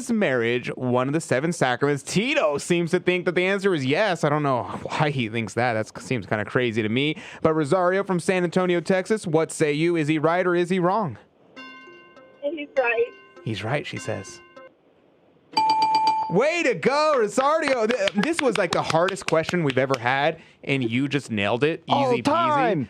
marriage one of the 7 sacraments? Tito seems to think that the answer is yes. I don't know why he thinks that. That seems kind of crazy to me. But Rosario from San Antonio, Texas, what say you? Is he right or is he wrong?
He's right.
He's right, she says. Way to go, Rosario. This was like the hardest question we've ever had, and you just nailed it. Easy peasy.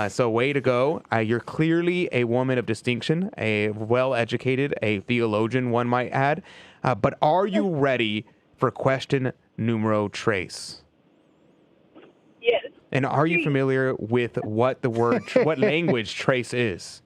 So way to go. You're clearly a woman of distinction, a well-educated, a theologian, one might add. But are you ready for question numero tres?
Yes.
And are you familiar with what the word, what language trace is?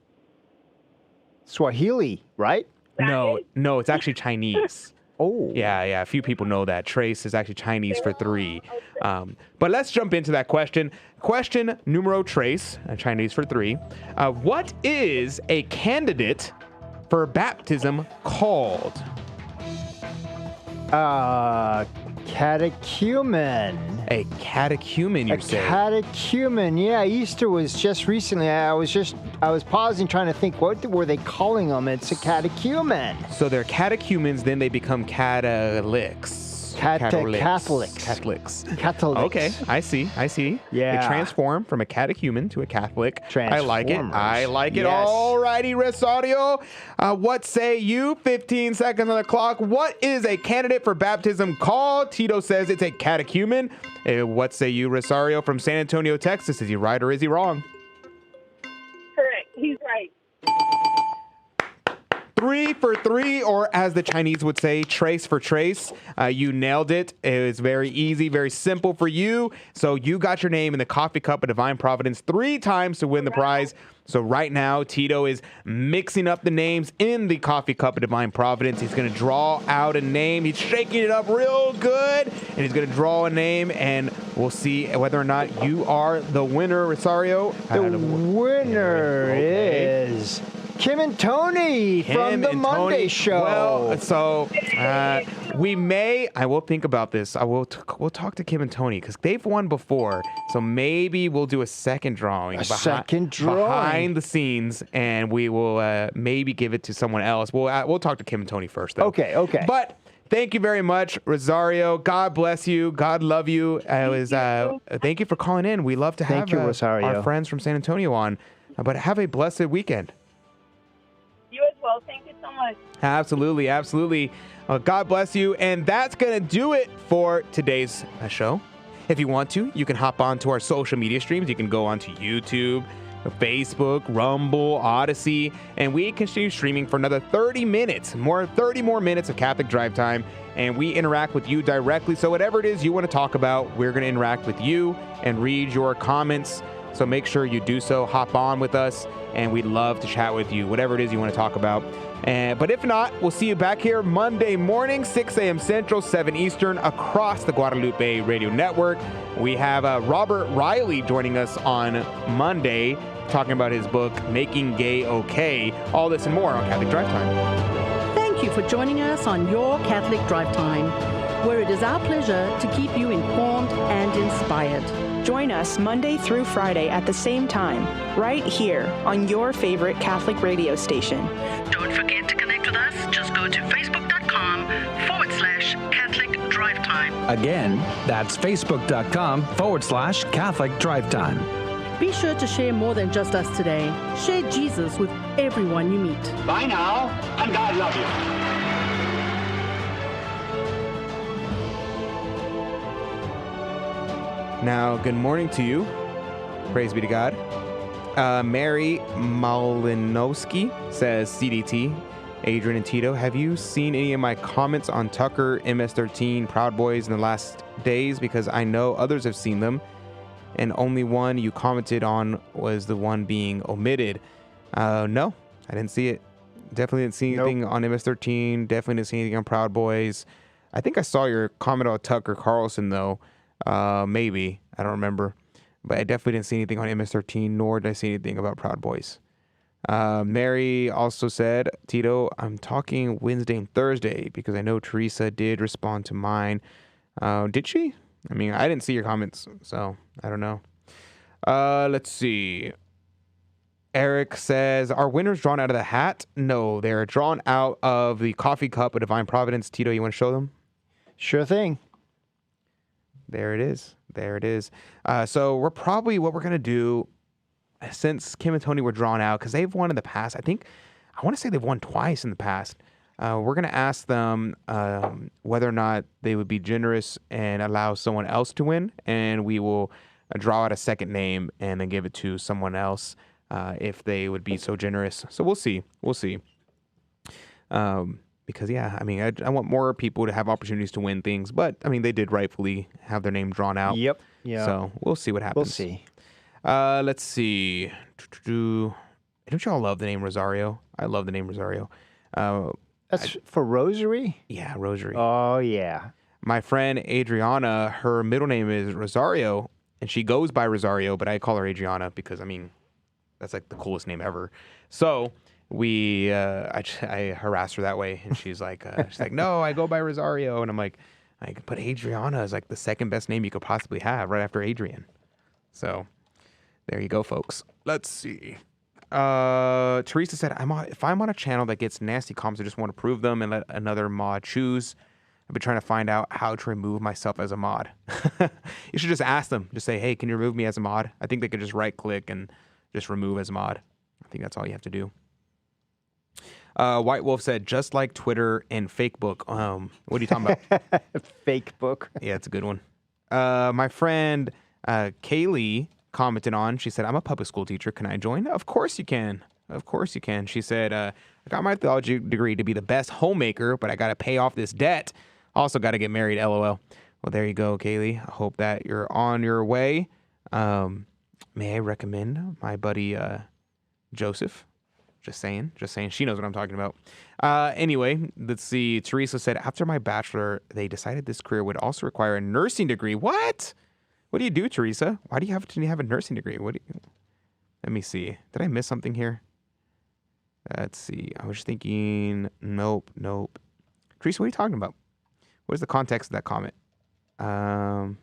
Swahili, right?
No, it's actually Chinese.
Oh.
Yeah. A few people know that. Trace is actually Chinese for 3. But let's jump into that question. Question numero tres, Chinese for 3. What is a candidate for baptism called?
Catechumen.
A catechumen, you say?
A catechumen, yeah. Easter was just recently. I was pausing trying to think, what were they calling them? It's a catechumen.
So they're catechumens, then they become Catholics.
Catholics.
Okay, I see.
Yeah.
They transform from a catechumen to a Catholic. I like it.
Yes.
All righty, Rosario. What say you? 15 seconds on the clock. What is a candidate for baptism called? Tito says it's a catechumen. What say you, Rosario from San Antonio, Texas? Is he right or is he wrong?
Correct. He's right.
3 for 3, or as the Chinese would say, trace for trace. You nailed it. It was very easy, very simple for you. So you got your name in the coffee cup of Divine Providence 3 times to win the prize. So right now, Tito is mixing up the names in the coffee cup of Divine Providence. He's going to draw out a name. He's shaking it up real good, and he's going to draw a name, and we'll see whether or not you are the winner, Rosario.
The winner is Kim and Tony from the Monday Show.
Well, so I will think about this. We'll talk to Kim and Tony because they've won before. So maybe we'll do a second drawing. Behind the scenes, and we will maybe give it to someone else. We'll talk to Kim and Tony first, though.
Okay.
But thank you very much, Rosario. God bless you. God love you. Thank you for calling in. We love to have our friends from San Antonio on. But have a blessed weekend.
You as well. Thank you so much.
Absolutely. God bless you. And that's going to do it for today's show. If you want to, you can hop on to our social media streams. You can go onto YouTube, Facebook, Rumble, Odyssey, and we continue streaming for another 30 more minutes of Catholic Drive Time, and we interact with you directly. So whatever it is you want to talk about, we're going to interact with you and read your comments. So make sure you do so. Hop on with us, and we'd love to chat with you, whatever it is you want to talk about. But if not, we'll see you back here Monday morning, 6 a.m. Central, 7 Eastern, across the Guadalupe Radio Network. We have Robert Riley joining us on Monday, talking about his book, Making Gay Okay. All this and more on Catholic Drive Time.
Thank you for joining us on Your Catholic Drive Time, where it is our pleasure to keep you informed and inspired.
Join us Monday through Friday at the same time, right here on your favorite Catholic radio station.
Don't forget to connect with us. Just go to facebook.com/Catholic Drive Time.
Again, that's facebook.com/Catholic Drive Time.
Be sure to share more than just us today. Share Jesus with everyone you meet.
Bye now, and God love you.
Now, good morning to you. Praise be to God. Mary Malinowski says, CDT, Adrian and Tito, have you seen any of my comments on Tucker, MS-13, Proud Boys in the last days? Because I know others have seen them, and only one you commented on was the one being omitted. No, I didn't see it. Definitely didn't see anything on MS-13. Definitely didn't see anything on Proud Boys. I think I saw your comment on Tucker Carlson, though. Maybe. I don't remember. But I definitely didn't see anything on MS-13, nor did I see anything about Proud Boys. Mary also said, Tito, I'm talking Wednesday and Thursday because I know Teresa did respond to mine. Did she? I mean, I didn't see your comments, so I don't know. Let's see. Eric says, are winners drawn out of the hat? No, they're drawn out of the coffee cup of Divine Providence. Tito, you want to show them?
Sure thing.
There it is. So what we're going to do, since Kim and Tony were drawn out, because they've won in the past, I want to say they've won twice in the past. We're going to ask them whether or not they would be generous and allow someone else to win, and we will draw out a second name and then give it to someone else if they would be so generous. So we'll see. Because, I mean, I want more people to have opportunities to win things. But, I mean, they did rightfully have their name drawn out.
Yep. Yeah.
So we'll see what happens.
We'll see.
Let's see. Don't you all love the name Rosario? I love the name Rosario.
That's for Rosary?
Yeah, Rosary.
Oh, yeah.
My friend Adriana, her middle name is Rosario, and she goes by Rosario, but I call her Adriana because, I mean, that's like the coolest name ever. So... I harassed her that way, and she's like, no, I go by Rosario, and I'm like, but Adriana is like the second best name you could possibly have, right after Adrian. So, there you go, folks. Let's see. Teresa said, if I'm on a channel that gets nasty comments, I just want to prove them and let another mod choose. I've been trying to find out how to remove myself as a mod. You should just ask them. Just say, hey, can you remove me as a mod? I think they could just right-click and just remove as a mod. I think that's all you have to do. White Wolf said, just like Twitter and Facebook. What are you talking about?
Facebook.
Yeah, it's a good one. My friend Kaylee commented on, she said, I'm a public school teacher. Can I join? Of course you can. She said, I got my theology degree to be the best homemaker, but I got to pay off this debt. Also got to get married, LOL. Well, there you go, Kaylee. I hope that you're on your way. May I recommend my buddy Joseph? Just saying. She knows what I'm talking about. Anyway, let's see. Teresa said, after my bachelor, they decided this career would also require a nursing degree. What? What do you do, Teresa? Why do you have a nursing degree? Let me see. Did I miss something here? Let's see. I was thinking, nope. Teresa, what are you talking about? What is the context of that comment? I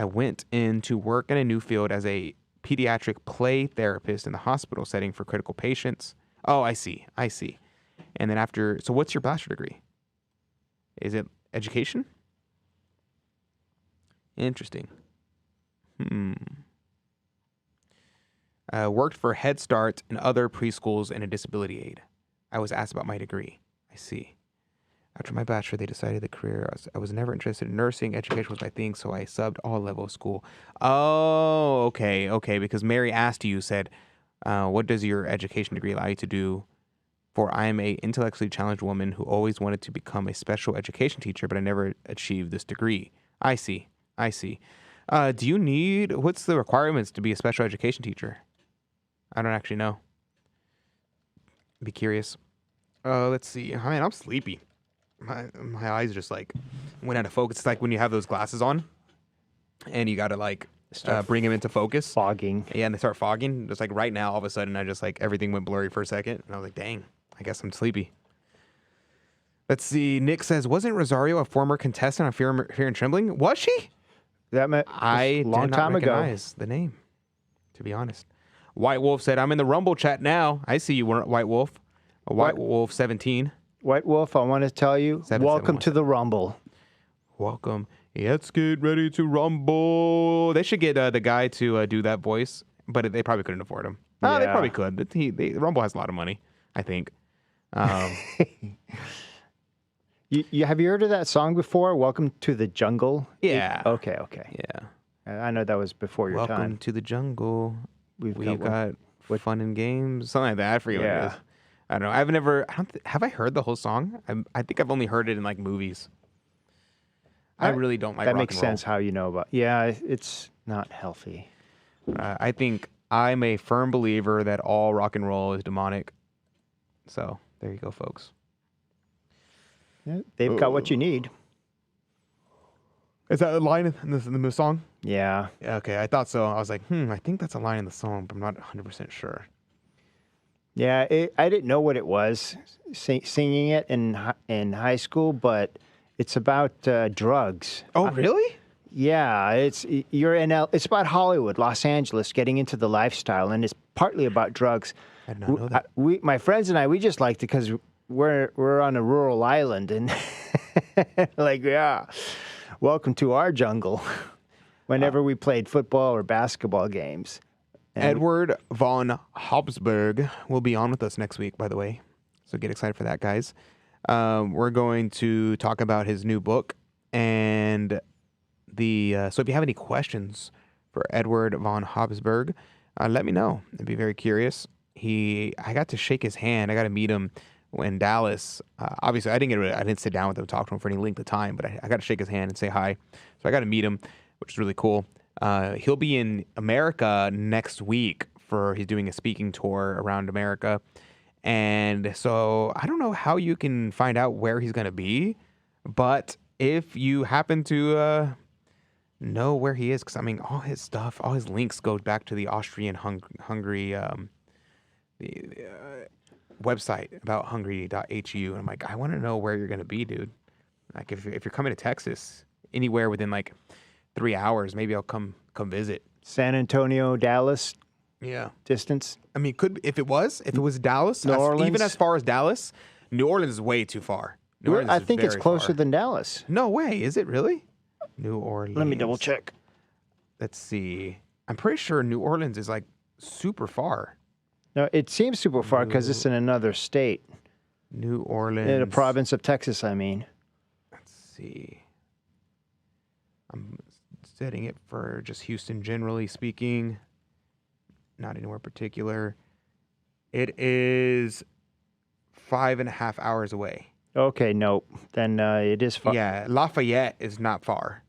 went into work in a new field as a pediatric play therapist in the hospital setting for critical patients. Oh, I see. And then so what's your bachelor degree? Is it education? Interesting. Worked for Head Start and other preschools and a disability aid. I was asked about my degree. I see. After my bachelor, they decided the career. I was never interested in nursing. Education was my thing, so I subbed all level of school. Oh, okay. Because Mary asked you, said, what does your education degree allow you to do? For I am a intellectually challenged woman who always wanted to become a special education teacher, but I never achieved this degree. I see. Do you need, what's the requirements to be a special education teacher? I don't actually know. Be curious. Let's see. Man, I'm sleepy. My eyes just like went out of focus. It's like when you have those glasses on and you got to like bring them into focus.
Fogging.
Yeah, and they start fogging. Just like right now, all of a sudden, I just like everything went blurry for a second. And I was like, dang, I guess I'm sleepy. Let's see. Nick says, wasn't Rosario a former contestant on Fear and Trembling? Was she? I
long
did not
time ago.
recognize the name, to be honest. White Wolf said, I'm in the Rumble chat now. I see you, White Wolf. White Wolf 17.
White Wolf, I want to tell you, welcome to the Rumble.
Welcome. Let's get ready to rumble. They should get the guy to do that voice, but they probably couldn't afford him. Oh, they probably could. Rumble has a lot of money, I think.
You have you heard of that song before? Welcome to the Jungle?
Yeah.
Okay.
Yeah.
I know that was before your time.
Welcome to the jungle. We've got
what
fun and games, something like that. I forget what it is. I don't know. Have I heard the whole song? I think I've only heard it in like movies. I really don't like
that
rock
makes
and roll.
sense how you know about. Yeah, it's not healthy.
I think I'm a firm believer that all rock and roll is demonic. So there you go, folks.
Yeah, they've got what you need.
Is that a line in the song?
Yeah.
Okay, I thought so. I was like, I think that's a line in the song, but I'm not 100% sure.
Yeah, I didn't know what it was singing it in high school, but it's about drugs.
Oh, really?
Yeah, it's about Hollywood, Los Angeles, getting into the lifestyle, and it's partly about drugs.
I did not know that.
My friends and I, we just liked it because we're on a rural island, and welcome to our jungle. Whenever we played football or basketball games.
Edward von Habsburg will be on with us next week, by the way. So get excited for that, guys. We're going to talk about his new book. And so if you have any questions for Edward von Habsburg, let me know. I'd be very curious. I got to shake his hand. I got to meet him in Dallas. Obviously, I didn't sit down with him and talk to him for any length of time, but I got to shake his hand and say hi. So I got to meet him, which is really cool. He'll be in America next week he's doing a speaking tour around America. And so I don't know how you can find out where he's going to be, but if you happen to know where he is, because I mean, all his stuff, all his links go back to the Austrian Hungary website about hungary.hu. And I'm like, I want to know where you're going to be, dude. Like if you're coming to Texas, anywhere within like 3 hours, maybe I'll come visit.
San Antonio, Dallas.
Yeah.
Distance.
I mean, if it was Dallas,
New Orleans.
Even as far as Dallas, New Orleans is way too far.
I think it's closer than Dallas.
No way. Is it really? New Orleans.
Let me double check.
Let's see. I'm pretty sure New Orleans is like super far.
No, it seems super far because it's in another state.
New Orleans.
In a province of Texas, I mean.
Let's see. I'm setting it for just Houston, generally speaking. Not anywhere particular. It is 5.5 hours away.
Okay, no. Then it is far.
Yeah, Lafayette is not far.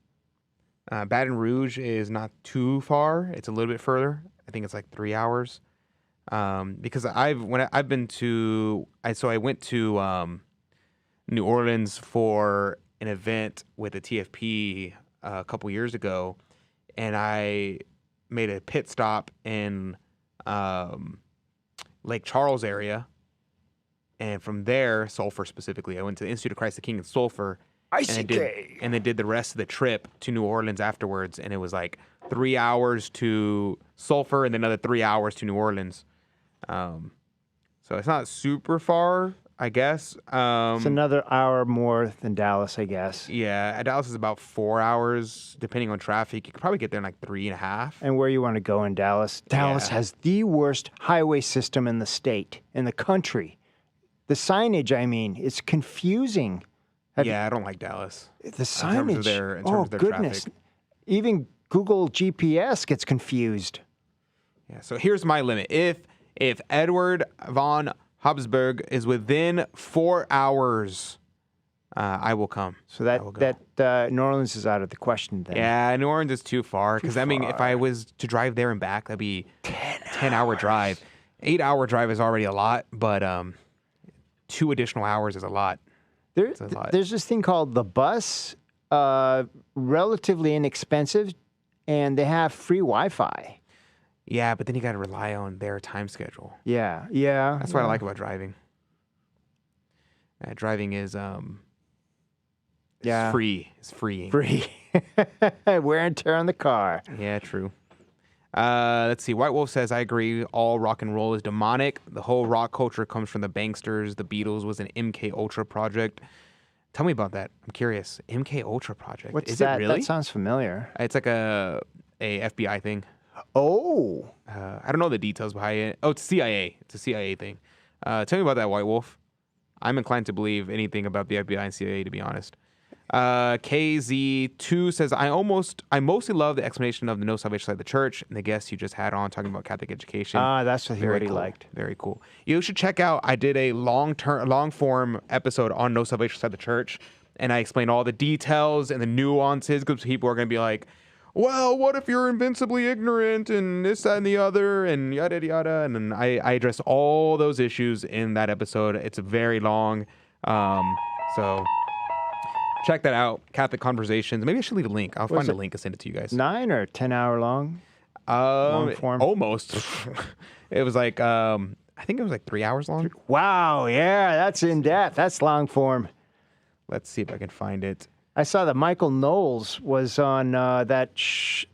Baton Rouge is not too far. It's a little bit further. I think it's like 3 hours. Because I went to New Orleans for an event with the TFP a couple years ago, and I made a pit stop in Lake Charles area. And from there, Sulphur specifically, I went to the Institute of Christ the King in Sulphur.
ICK.
And then did the rest of the trip to New Orleans afterwards. And it was like 3 hours to Sulphur and then another 3 hours to New Orleans. So it's not super far, I guess.
It's another hour more than Dallas, I guess.
Yeah, Dallas is about 4 hours, depending on traffic. You could probably get there in like 3.5.
And where you want to go in Dallas. Dallas has the worst highway system in the state, in the country. The signage, I mean, it's confusing.
I don't like Dallas.
The signage.
In terms of their
goodness.
traffic.
Even Google GPS gets confused.
Yeah, so here's my limit. If Edward von Habsburg is within 4 hours, I will come.
So that New Orleans is out of the question then.
Yeah, New Orleans is too far. Because, I mean, if I was to drive there and back, that'd be 10-hour drive. 8-hour drive is already a lot, but 2 additional hours is a lot.
There's this thing called the bus, relatively inexpensive, and they have free Wi-Fi.
Yeah, but then you got to rely on their time schedule.
Yeah.
That's what I like about driving. Driving is free. It's freeing.
Free. Wear and tear on the car.
Yeah, true. Let's see. White Wolf says, I agree. All rock and roll is demonic. The whole rock culture comes from the Banksters. The Beatles was an MK Ultra project. Tell me about that. I'm curious. MK Ultra project.
What's
is
that?
It really?
That sounds familiar.
It's like a FBI thing.
Oh.
I don't know the details behind it. Oh, it's CIA. It's a CIA thing. Tell me about that, White Wolf. I'm inclined to believe anything about the FBI and CIA, to be honest. KZ2 says, I mostly love the explanation of the No Salvation Side of the Church and the guests you just had on talking about Catholic education.
That's what he liked.
Very cool. You should check out, I did a long form episode on No Salvation Side of the Church, and I explained all the details and the nuances, because people are going to be like, well, what if you're invincibly ignorant and this, that, and the other, and yada, yada. And then I addressed all those issues in that episode. It's very long. So check that out. Catholic Conversations. Maybe I should leave a link. I'll find a link and send it to you guys.
9 or 10 hour long? Long form?
Almost. It was like, I think it was like 3 hours long.
Wow. Yeah, that's in depth. That's long form.
Let's see if I can find it.
I saw that Michael Knowles was on that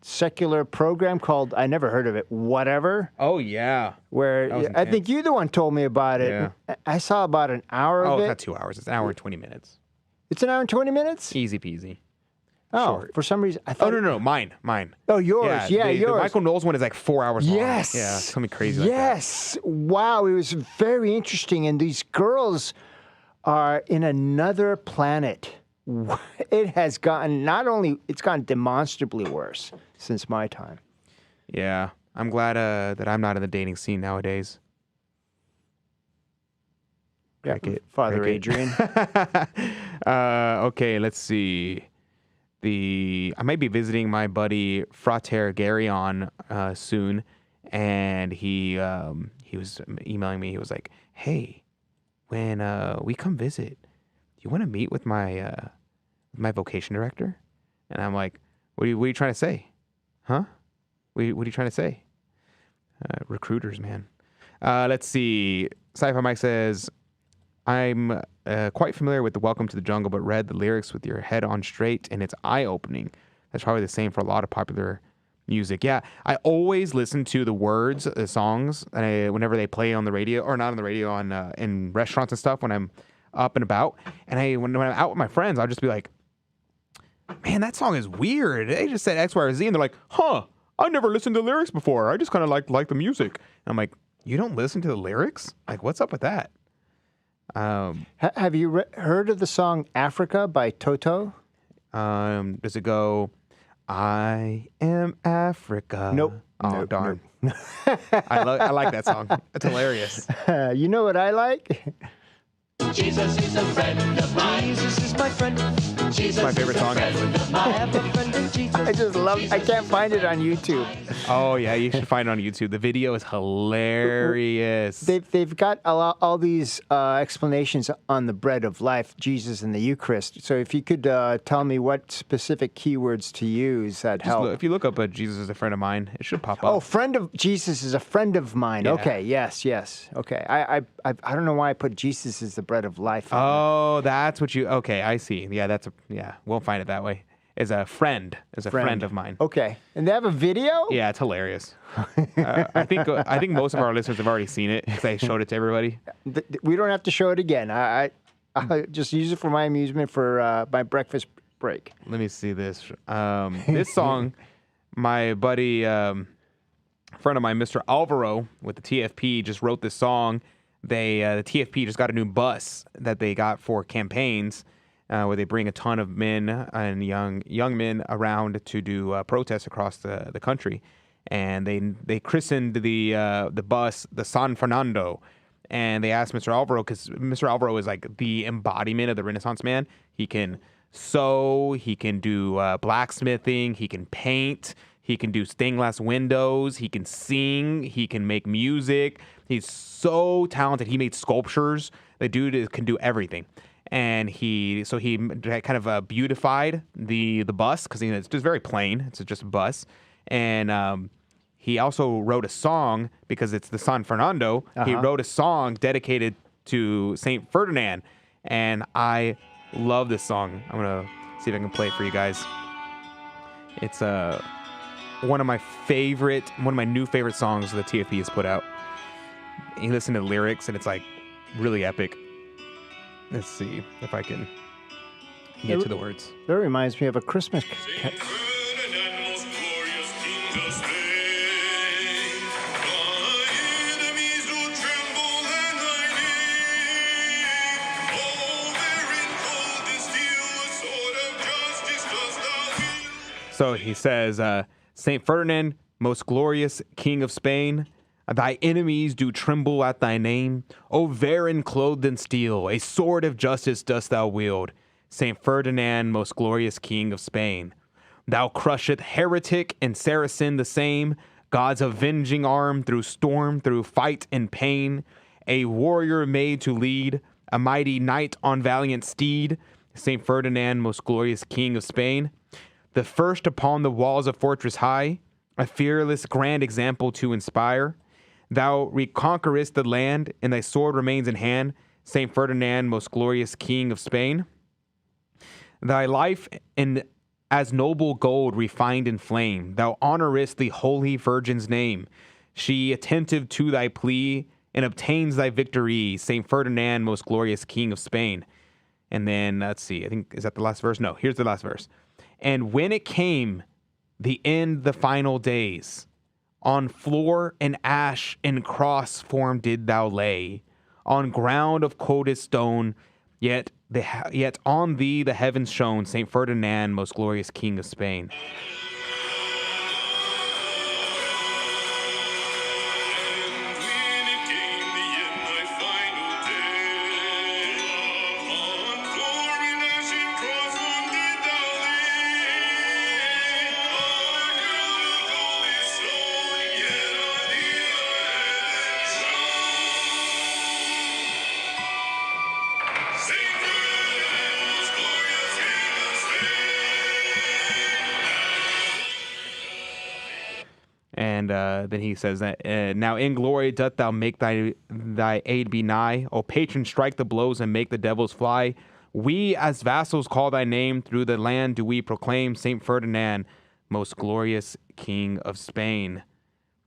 secular program called, I never heard of it, Whatever.
Oh, yeah.
Where I think you the one told me about it.
Yeah.
I saw about an hour of it.
Oh, it's not 2 hours. It's an hour and 20 minutes.
It's an hour and 20 minutes?
Easy peasy.
Oh,
short.
For some reason, I thought...
Oh, no, mine.
Oh, yours. Yeah, yours.
The Michael Knowles one is like 4 hours long.
Yes.
Yeah, something crazy like that.
Yes. Wow, it was very interesting. And these girls are in another planet. It has gotten, it's gotten demonstrably worse since my time.
Yeah. I'm glad that I'm not in the dating scene nowadays.
Yeah, Father Adrian.
Okay, let's see. I might be visiting my buddy Frater Garion soon, and he was emailing me. He was like, "Hey, when we come visit, do you want to meet with my vocation director?" And I'm like, "What are you trying to say, huh? What are you trying to say?" Recruiters, man. Let's see. Sci-Fi Mike says, I'm quite familiar with the Welcome to the Jungle, but read the lyrics with your head on straight, and it's eye-opening. That's probably the same for a lot of popular music. Yeah, I always listen to the words, the songs, whenever they play on the radio, or not on the radio, in restaurants and stuff when I'm up and about. And when I'm out with my friends, I'll just be like, man, that song is weird. They just said X, Y, or Z, and they're like, huh, I never listened to the lyrics before. I just kind of like the music. And I'm like, you don't listen to the lyrics? Like, what's up with that?
Have you heard of the song Africa by Toto?
Does it go, I am Africa?
Nope.
Oh,
nope,
darn.
Nope.
I like that song. It's hilarious.
You know what I like?
Jesus is a friend of mine. Jesus is my friend. Jesus
my favorite song.
I have a friend in Jesus.
I just love I can't find it on YouTube.
Oh, yeah, you should find it on YouTube. The video is hilarious.
They've got all these explanations on the bread of life, Jesus and the Eucharist. So if you could tell me what specific keywords to use, that'd help.
If you look up Jesus is a friend of mine, it should pop up.
Oh, friend of Jesus is a friend of mine.
Yeah.
Okay, yes. Okay, I don't know why I put Jesus is the bread of life.
Oh, that's what you. Okay, I see. Yeah, we'll find it that way. Is a friend of mine.
Okay, and they have a video.
Yeah, it's hilarious. I think most of our listeners have already seen it because I showed it to everybody.
We don't have to show it again. I just use it for my amusement for my breakfast break.
Let me see this. This song, my buddy, friend of mine, Mr. Alvaro with the TFP, just wrote this song. The TFP just got a new bus that they got for campaigns. Where they bring a ton of men and young men around to do protests across the country, and they christened the bus the San Fernando, and they asked Mr. Alvaro, because Mr. Alvaro is like the embodiment of the Renaissance man. He can sew, he can do blacksmithing, he can paint, he can do stained glass windows, he can sing, he can make music. He's so talented. He made sculptures. The dude can do everything. And he kind of beautified the bus because it's just very plain. It's just a bus. And he also wrote a song because it's the San Fernando. Uh-huh. He wrote a song dedicated to Saint Ferdinand. And I love this song. I'm going to see if I can play it for you guys. It's one of my new favorite songs the TFP has put out. You listen to the lyrics and it's like really epic. Let's see if I can get to the words.
That reminds me of a Christmas.
So he says, Saint Ferdinand, most glorious King of Spain, thy enemies do tremble at thy name. O Varon clothed in steel, a sword of justice dost thou wield. Saint Ferdinand, most glorious King of Spain. Thou crusheth heretic and Saracen the same, God's avenging arm through storm, through fight and pain. A warrior made to lead, a mighty knight on valiant steed. Saint Ferdinand, most glorious King of Spain. The first upon the walls of fortress high, a fearless grand example to inspire. Thou reconquerest the land, and thy sword remains in hand, Saint Ferdinand, most glorious King of Spain. Thy life in as noble gold refined in flame, thou honorest the Holy Virgin's name. She attentive to thy plea, and obtains thy victory, Saint Ferdinand, most glorious King of Spain. And then, let's see, I think, is that the last verse? No, here's the last verse. And when it came, the end, the final days, on floor and ash and cross form did thou lay, on ground of coldest stone, yet on thee the heavens shone, Saint Ferdinand, most glorious King of Spain. And then he says that, now in glory doth thou make thy aid be nigh. O patron, strike the blows and make the devils fly. We as vassals call thy name. Through the land do we proclaim Saint Ferdinand, most glorious King of Spain.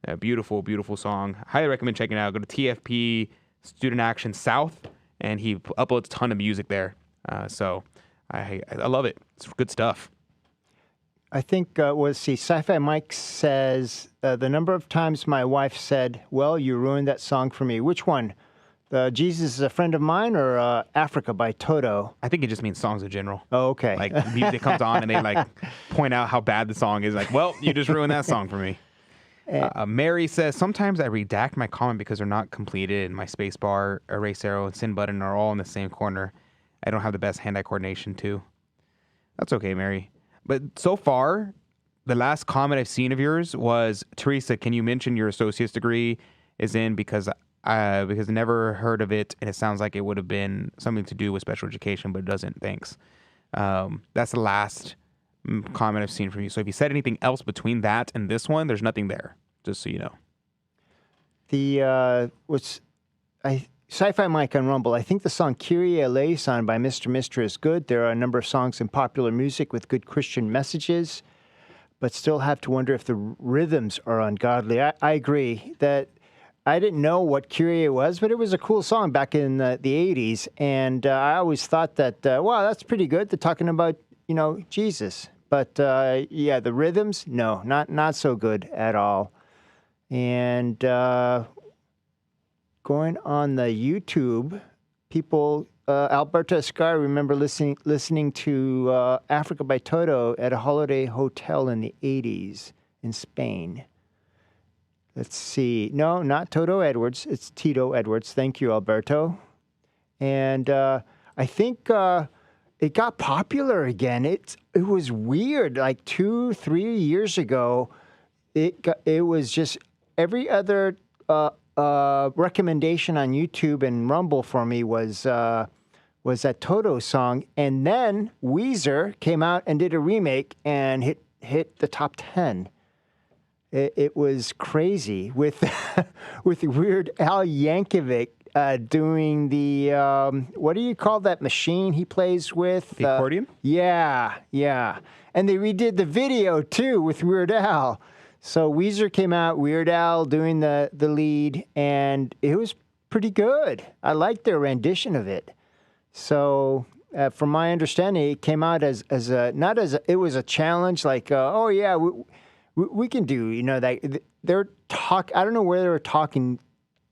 A beautiful, beautiful song. Highly recommend checking it out. Go to TFP Student Action South, and he uploads a ton of music there. So I love it. It's good stuff.
I think, Sci-Fi Mike says, the number of times my wife said, well, you ruined that song for me. Which one? The Jesus is a Friend of Mine or Africa by Toto?
I think it just means songs in general.
Oh, okay.
Like music comes on and they like point out how bad the song is. Like, well, you just ruined that song for me. Mary says, sometimes I redact my comment because they're not completed, and my space bar, erase arrow, and send button are all in the same corner. I don't have the best hand-eye coordination, too. That's okay, Mary. But so far, the last comment I've seen of yours was, Teresa, can you mention your associate's degree is in because I never heard of it, and it sounds like it would have been something to do with special education, but it doesn't. Thanks. That's the last comment I've seen from you. So if you said anything else between that and this one, there's nothing there, just so you know.
The Sci-Fi Mike on Rumble, I think the song Kyrie Eleison by Mr. Mister is good. There are a number of songs in popular music with good Christian messages, but still have to wonder if the rhythms are ungodly. I agree that I didn't know what Kyrie was, but it was a cool song back in the 80s. And I always thought that, wow, that's pretty good. They're talking about, Jesus. But, yeah, the rhythms, no, not so good at all. And going on the YouTube, people, Alberto Escar, remember listening to Africa by Toto at a holiday hotel in the 80s in Spain. Let's see. No, not Toto Edwards. It's Tito Edwards. Thank you, Alberto. And I think it got popular again. It was weird. Like 2-3 years ago, it was just every other recommendation on YouTube and Rumble for me was that Toto song. And then Weezer came out and did a remake and hit the top 10. It was crazy with Weird Al Yankovic doing the what do you call that machine he plays with?
The accordion?
Yeah. And they redid the video too with Weird Al. So Weezer came out, Weird Al doing the lead, and it was pretty good. I liked their rendition of it. So from my understanding, it came out it was a challenge like oh yeah. We can do, that they're I don't know where they were talking.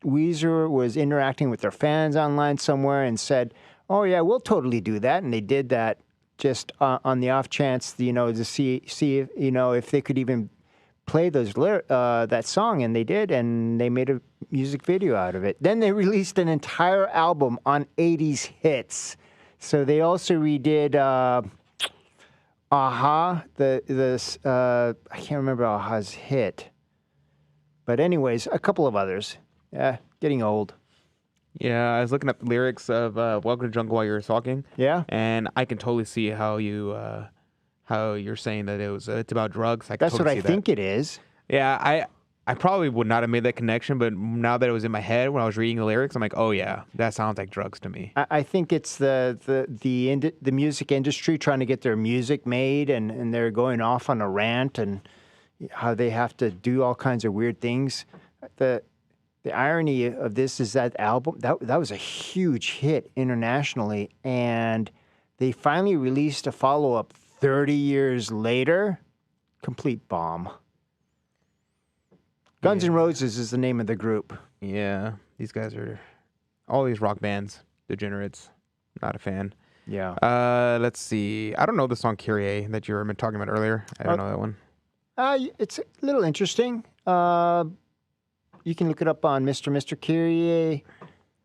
Weezer was interacting with their fans online somewhere and said, oh yeah, we'll totally do that. And they did that just on the off chance, to see if, if they could even play that song. And they did, and they made a music video out of it. Then they released an entire album on 80s hits. So they also redid, Aha, I can't remember Aha's hit. But anyways, a couple of others. Getting old.
Yeah, I was looking up the lyrics of Welcome to Jungle while you were talking.
Yeah.
And I can totally see how you're saying that it's about drugs.
That's
totally
what I think it is.
Yeah, I probably would not have made that connection, but now that it was in my head when I was reading the lyrics, I'm like, oh yeah, that sounds like drugs to me.
I think it's the music industry trying to get their music made, and they're going off on a rant and how they have to do all kinds of weird things. The irony of this is that album that was a huge hit internationally, and they finally released a follow-up 30 years later. Complete bomb. Guns N' Roses is the name of the group.
Yeah, these guys are all these rock bands, degenerates. Not a fan.
Yeah.
Let's see. I don't know the song Kyrie that you were talking about earlier. I don't know that one.
It's a little interesting. You can look it up on Mr. Kyrie.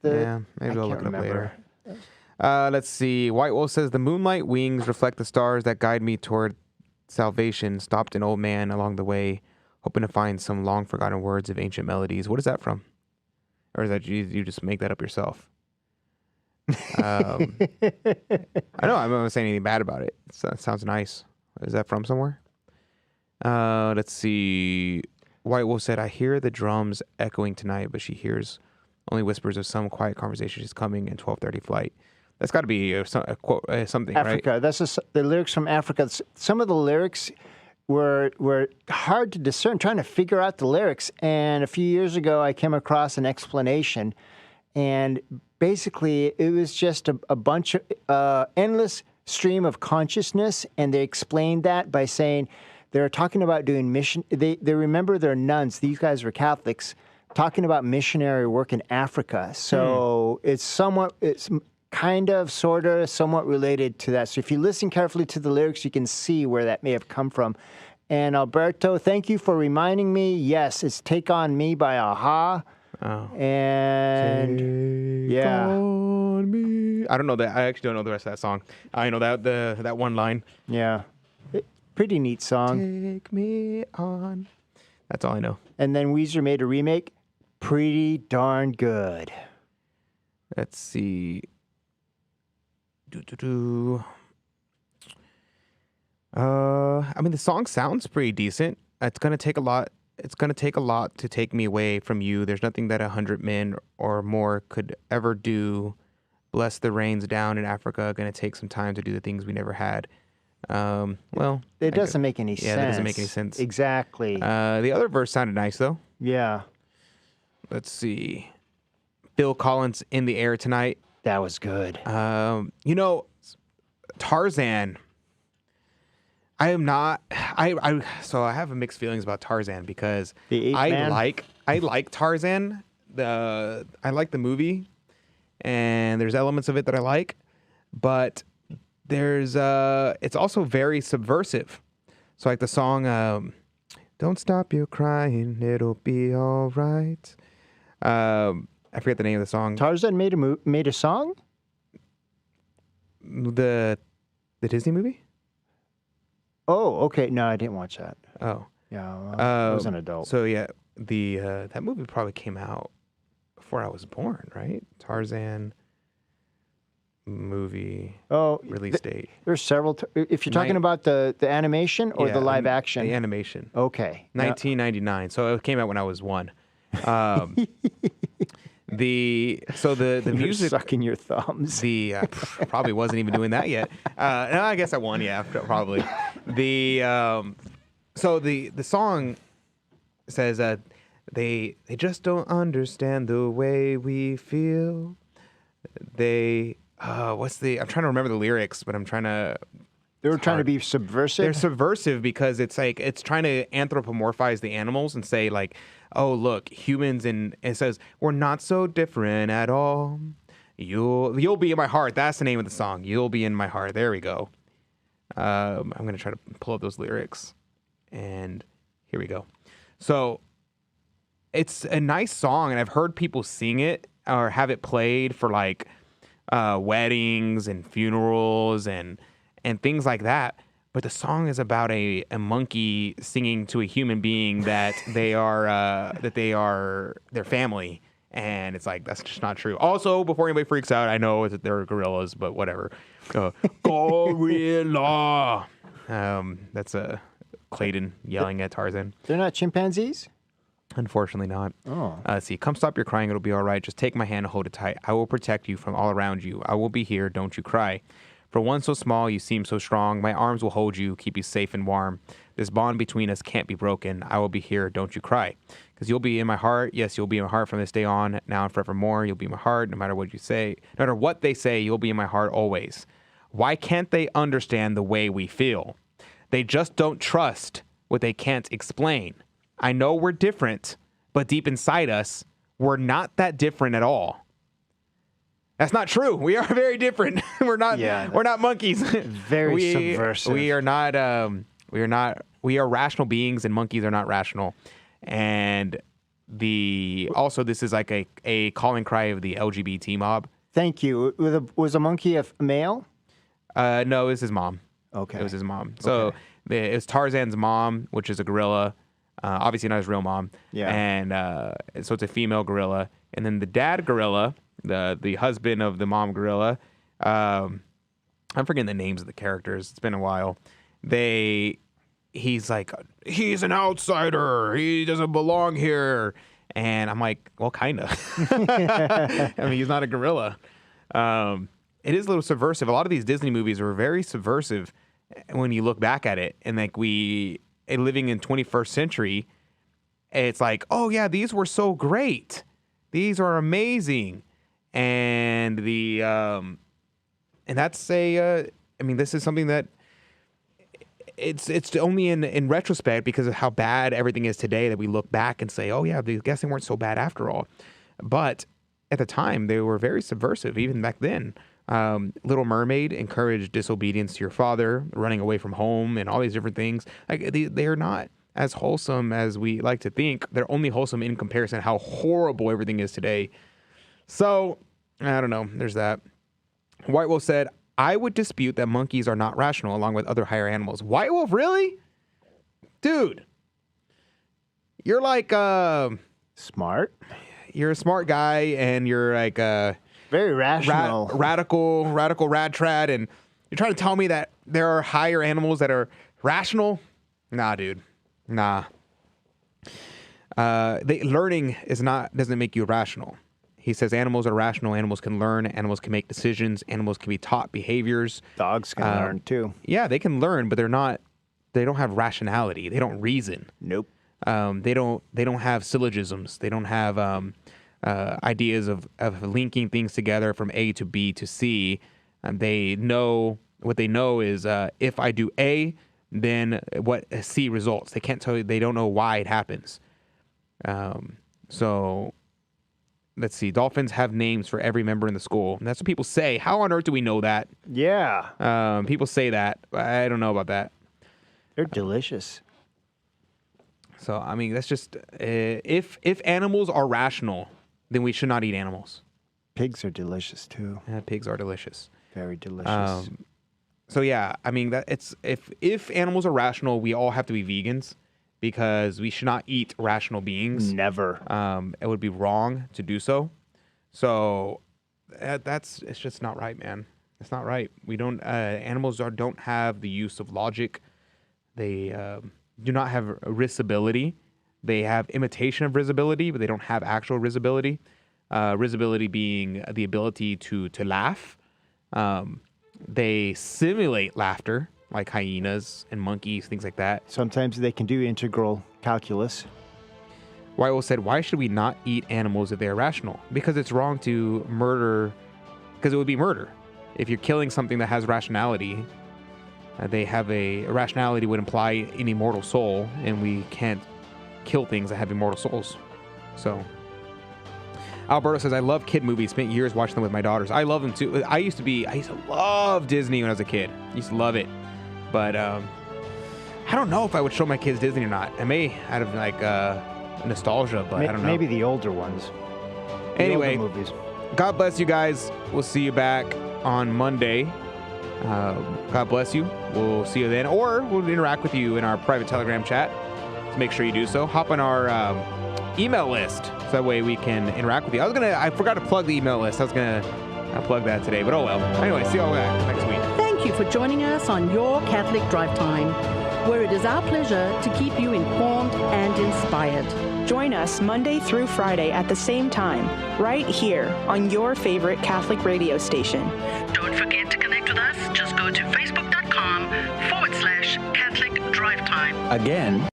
Yeah, maybe I'll look it up later. Let's see. White Wolf says, the moonlight wings reflect the stars that guide me toward salvation. Stopped an old man along the way, hoping to find some long-forgotten words of ancient melodies. What is that from? Or is that you just make that up yourself? I know I'm not saying anything bad about it. It sounds nice. Is that from somewhere? Let's see. White Wolf said, I hear the drums echoing tonight, but she hears only whispers of some quiet conversation. She's coming in 12:30 flight. That's got to be something,
Africa.
right?
That's the lyrics from Africa. Some of the lyrics were hard to discern, trying to figure out the lyrics. And a few years ago, I came across an explanation. And basically, it was just a bunch of endless stream of consciousness. And they explained that by saying they're talking about doing mission. They remember they're nuns. These guys were Catholics, talking about missionary work in Africa. So it's kind of, sort of, somewhat related to that. So if you listen carefully to the lyrics, you can see where that may have come from. And Alberto, thank you for reminding me. Yes, it's Take On Me by Aha.
Oh.
And
Take on me. I don't know that. I actually don't know the rest of that song. I know that one line.
Yeah. Pretty neat song.
Take me on. That's all I know.
And then Weezer made a remake. Pretty darn good.
Let's see. I mean, the song sounds pretty decent. It's gonna take a lot. It's gonna take a lot to take me away from you. There's nothing that 100 men or more could ever do. Bless the rains down in Africa. Gonna take some time to do the things we never had. Well,
it doesn't make any sense.
Yeah, it doesn't make any sense.
Exactly.
The other verse sounded nice though.
Yeah.
Let's see. Phil Collins, In the Air Tonight.
That was good.
Tarzan. I am not. So I have mixed feelings about Tarzan because I like Tarzan. I like the movie, and there's elements of it that I like, but it's also very subversive. So like the song, "Don't Stop Your Crying, It'll Be All Right." I forget the name of the song.
Tarzan made a song?
The Disney movie?
Oh, okay. No, I didn't watch that.
Oh.
Yeah, I was an adult.
So yeah, that movie probably came out before I was born, right? Tarzan movie release date.
There's several. If you're talking about the animation or the live action?
The animation.
Okay.
1999. So it came out when I was 1. The music
sucking your thumbs.
Probably wasn't even doing that yet. No, I guess I won. Yeah, probably. The song says they just don't understand the way we feel. I'm trying to remember the lyrics, but I'm trying to.
They were trying to be subversive?
They're subversive because it's trying to anthropomorphize the animals and say like, oh, look, humans, and it says, we're not so different at all. You'll be in my heart. That's the name of the song. You'll be in my heart. There we go. I'm going to try to pull up those lyrics. And here we go. So it's a nice song, and I've heard people sing it or have it played for like weddings and funerals and things like that. But the song is about a monkey singing to a human being that they are their family, and it's like that's just not true. Also, before anybody freaks out, I know that they're gorillas, but whatever. Gorilla. That's Clayton yelling at Tarzan.
They're not chimpanzees?
Unfortunately not.
Oh.
See, come stop your crying. It'll be all right. Just take my hand and hold it tight. I will protect you from all around you. I will be here. Don't you cry. For one so small, you seem so strong. My arms will hold you, keep you safe and warm. This bond between us can't be broken. I will be here. Don't you cry. Because you'll be in my heart. Yes, you'll be in my heart from this day on, now and forevermore. You'll be in my heart no matter what you say. No matter what they say, you'll be in my heart always. Why can't they understand the way we feel? They just don't trust what they can't explain. I know we're different, but deep inside us, we're not that different at all. That's not true. We are very different. We're not monkeys.
Very subversive.
We are rational beings, and monkeys are not rational. And this is like a calling cry of the LGBT mob.
Thank you. Was a monkey a male?
No, it was his mom.
Okay.
It was his mom. So it was Tarzan's mom, which is a gorilla. Obviously not his real mom.
Yeah.
And so it's a female gorilla. And then the dad gorilla, the husband of the mom gorilla, I'm forgetting the names of the characters. It's been a while. He's like, he's an outsider. He doesn't belong here. And I'm like, well, kind of. I mean, he's not a gorilla. It is a little subversive. A lot of these Disney movies were very subversive when you look back at it. And like living in 21st century, it's like, oh yeah, these were so great. These are amazing. And and that's this is something that it's only in retrospect because of how bad everything is today that we look back and say, oh yeah, I guess they weren't so bad after all. But at the time, they were very subversive, even back then. Little Mermaid encouraged disobedience to your father, running away from home, and all these different things. Like they are not as wholesome as we like to think. They're only wholesome in comparison to how horrible everything is today. So, I don't know. There's that. White Wolf said, I would dispute that monkeys are not rational along with other higher animals. White Wolf, really? Dude. You're like
smart.
You're a smart guy, and you're like
very rational,
radical rad trad, and you're trying to tell me that there are higher animals that are rational? Nah, dude. Nah. Learning doesn't make you rational. He says animals are rational. Animals can learn. Animals can make decisions. Animals can be taught behaviors.
Dogs can learn too.
Yeah, they can learn, but they don't have rationality. They don't reason.
Nope.
They don't have syllogisms. They don't have ideas of linking things together from A to B to C. They know what they know is if I do A, then what C results. They can't tell you. They don't know why it happens. So let's see. Dolphins have names for every member in the school. And that's what people say. How on earth do we know that?
Yeah.
People say that. I don't know about that.
They're delicious.
So, I mean, that's just, if animals are rational, then we should not eat animals.
Pigs are delicious, too.
Yeah, pigs are delicious.
Very delicious.
So, yeah, I mean, that it's if animals are rational, we all have to be vegans because we should not eat rational beings.
Never.
It would be wrong to do so. So, it's just not right, man. It's not right. We don't, animals don't have the use of logic. They do not have risibility. They have imitation of risibility, but they don't have actual risibility. Risibility being the ability to laugh. They simulate laughter, like hyenas and monkeys, things like that.
Sometimes they can do integral calculus.
White Wolf said, why should we not eat animals if they are rational? Because it's wrong to murder, because it would be murder. If you're killing something that has rationality, they have a rationality would imply an immortal soul, and we can't kill things that have immortal souls. So, Alberto says, I love kid movies. Spent years watching them with my daughters. I love them too. I used to love Disney when I was a kid. I used to love it. But I don't know if I would show my kids Disney or not. I may out of like nostalgia, but I don't know.
Maybe the older ones.
Anyway,
older movies.
God bless you guys. We'll see you back on Monday. God bless you. We'll see you then, or we'll interact with you in our private Telegram chat. So make sure you do so. Hop on our email list, so that way we can interact with you. I forgot to plug the email list. I was gonna plug that today, but oh well. Anyway, see you all next week.
Thank you for joining us on Your Catholic Drive Time, where it is our pleasure to keep you informed and inspired.
Join us Monday through Friday at the same time, right here on your favorite Catholic radio station.
Don't forget to connect with us. Just go to facebook.com/Catholic Drive Time.
Again,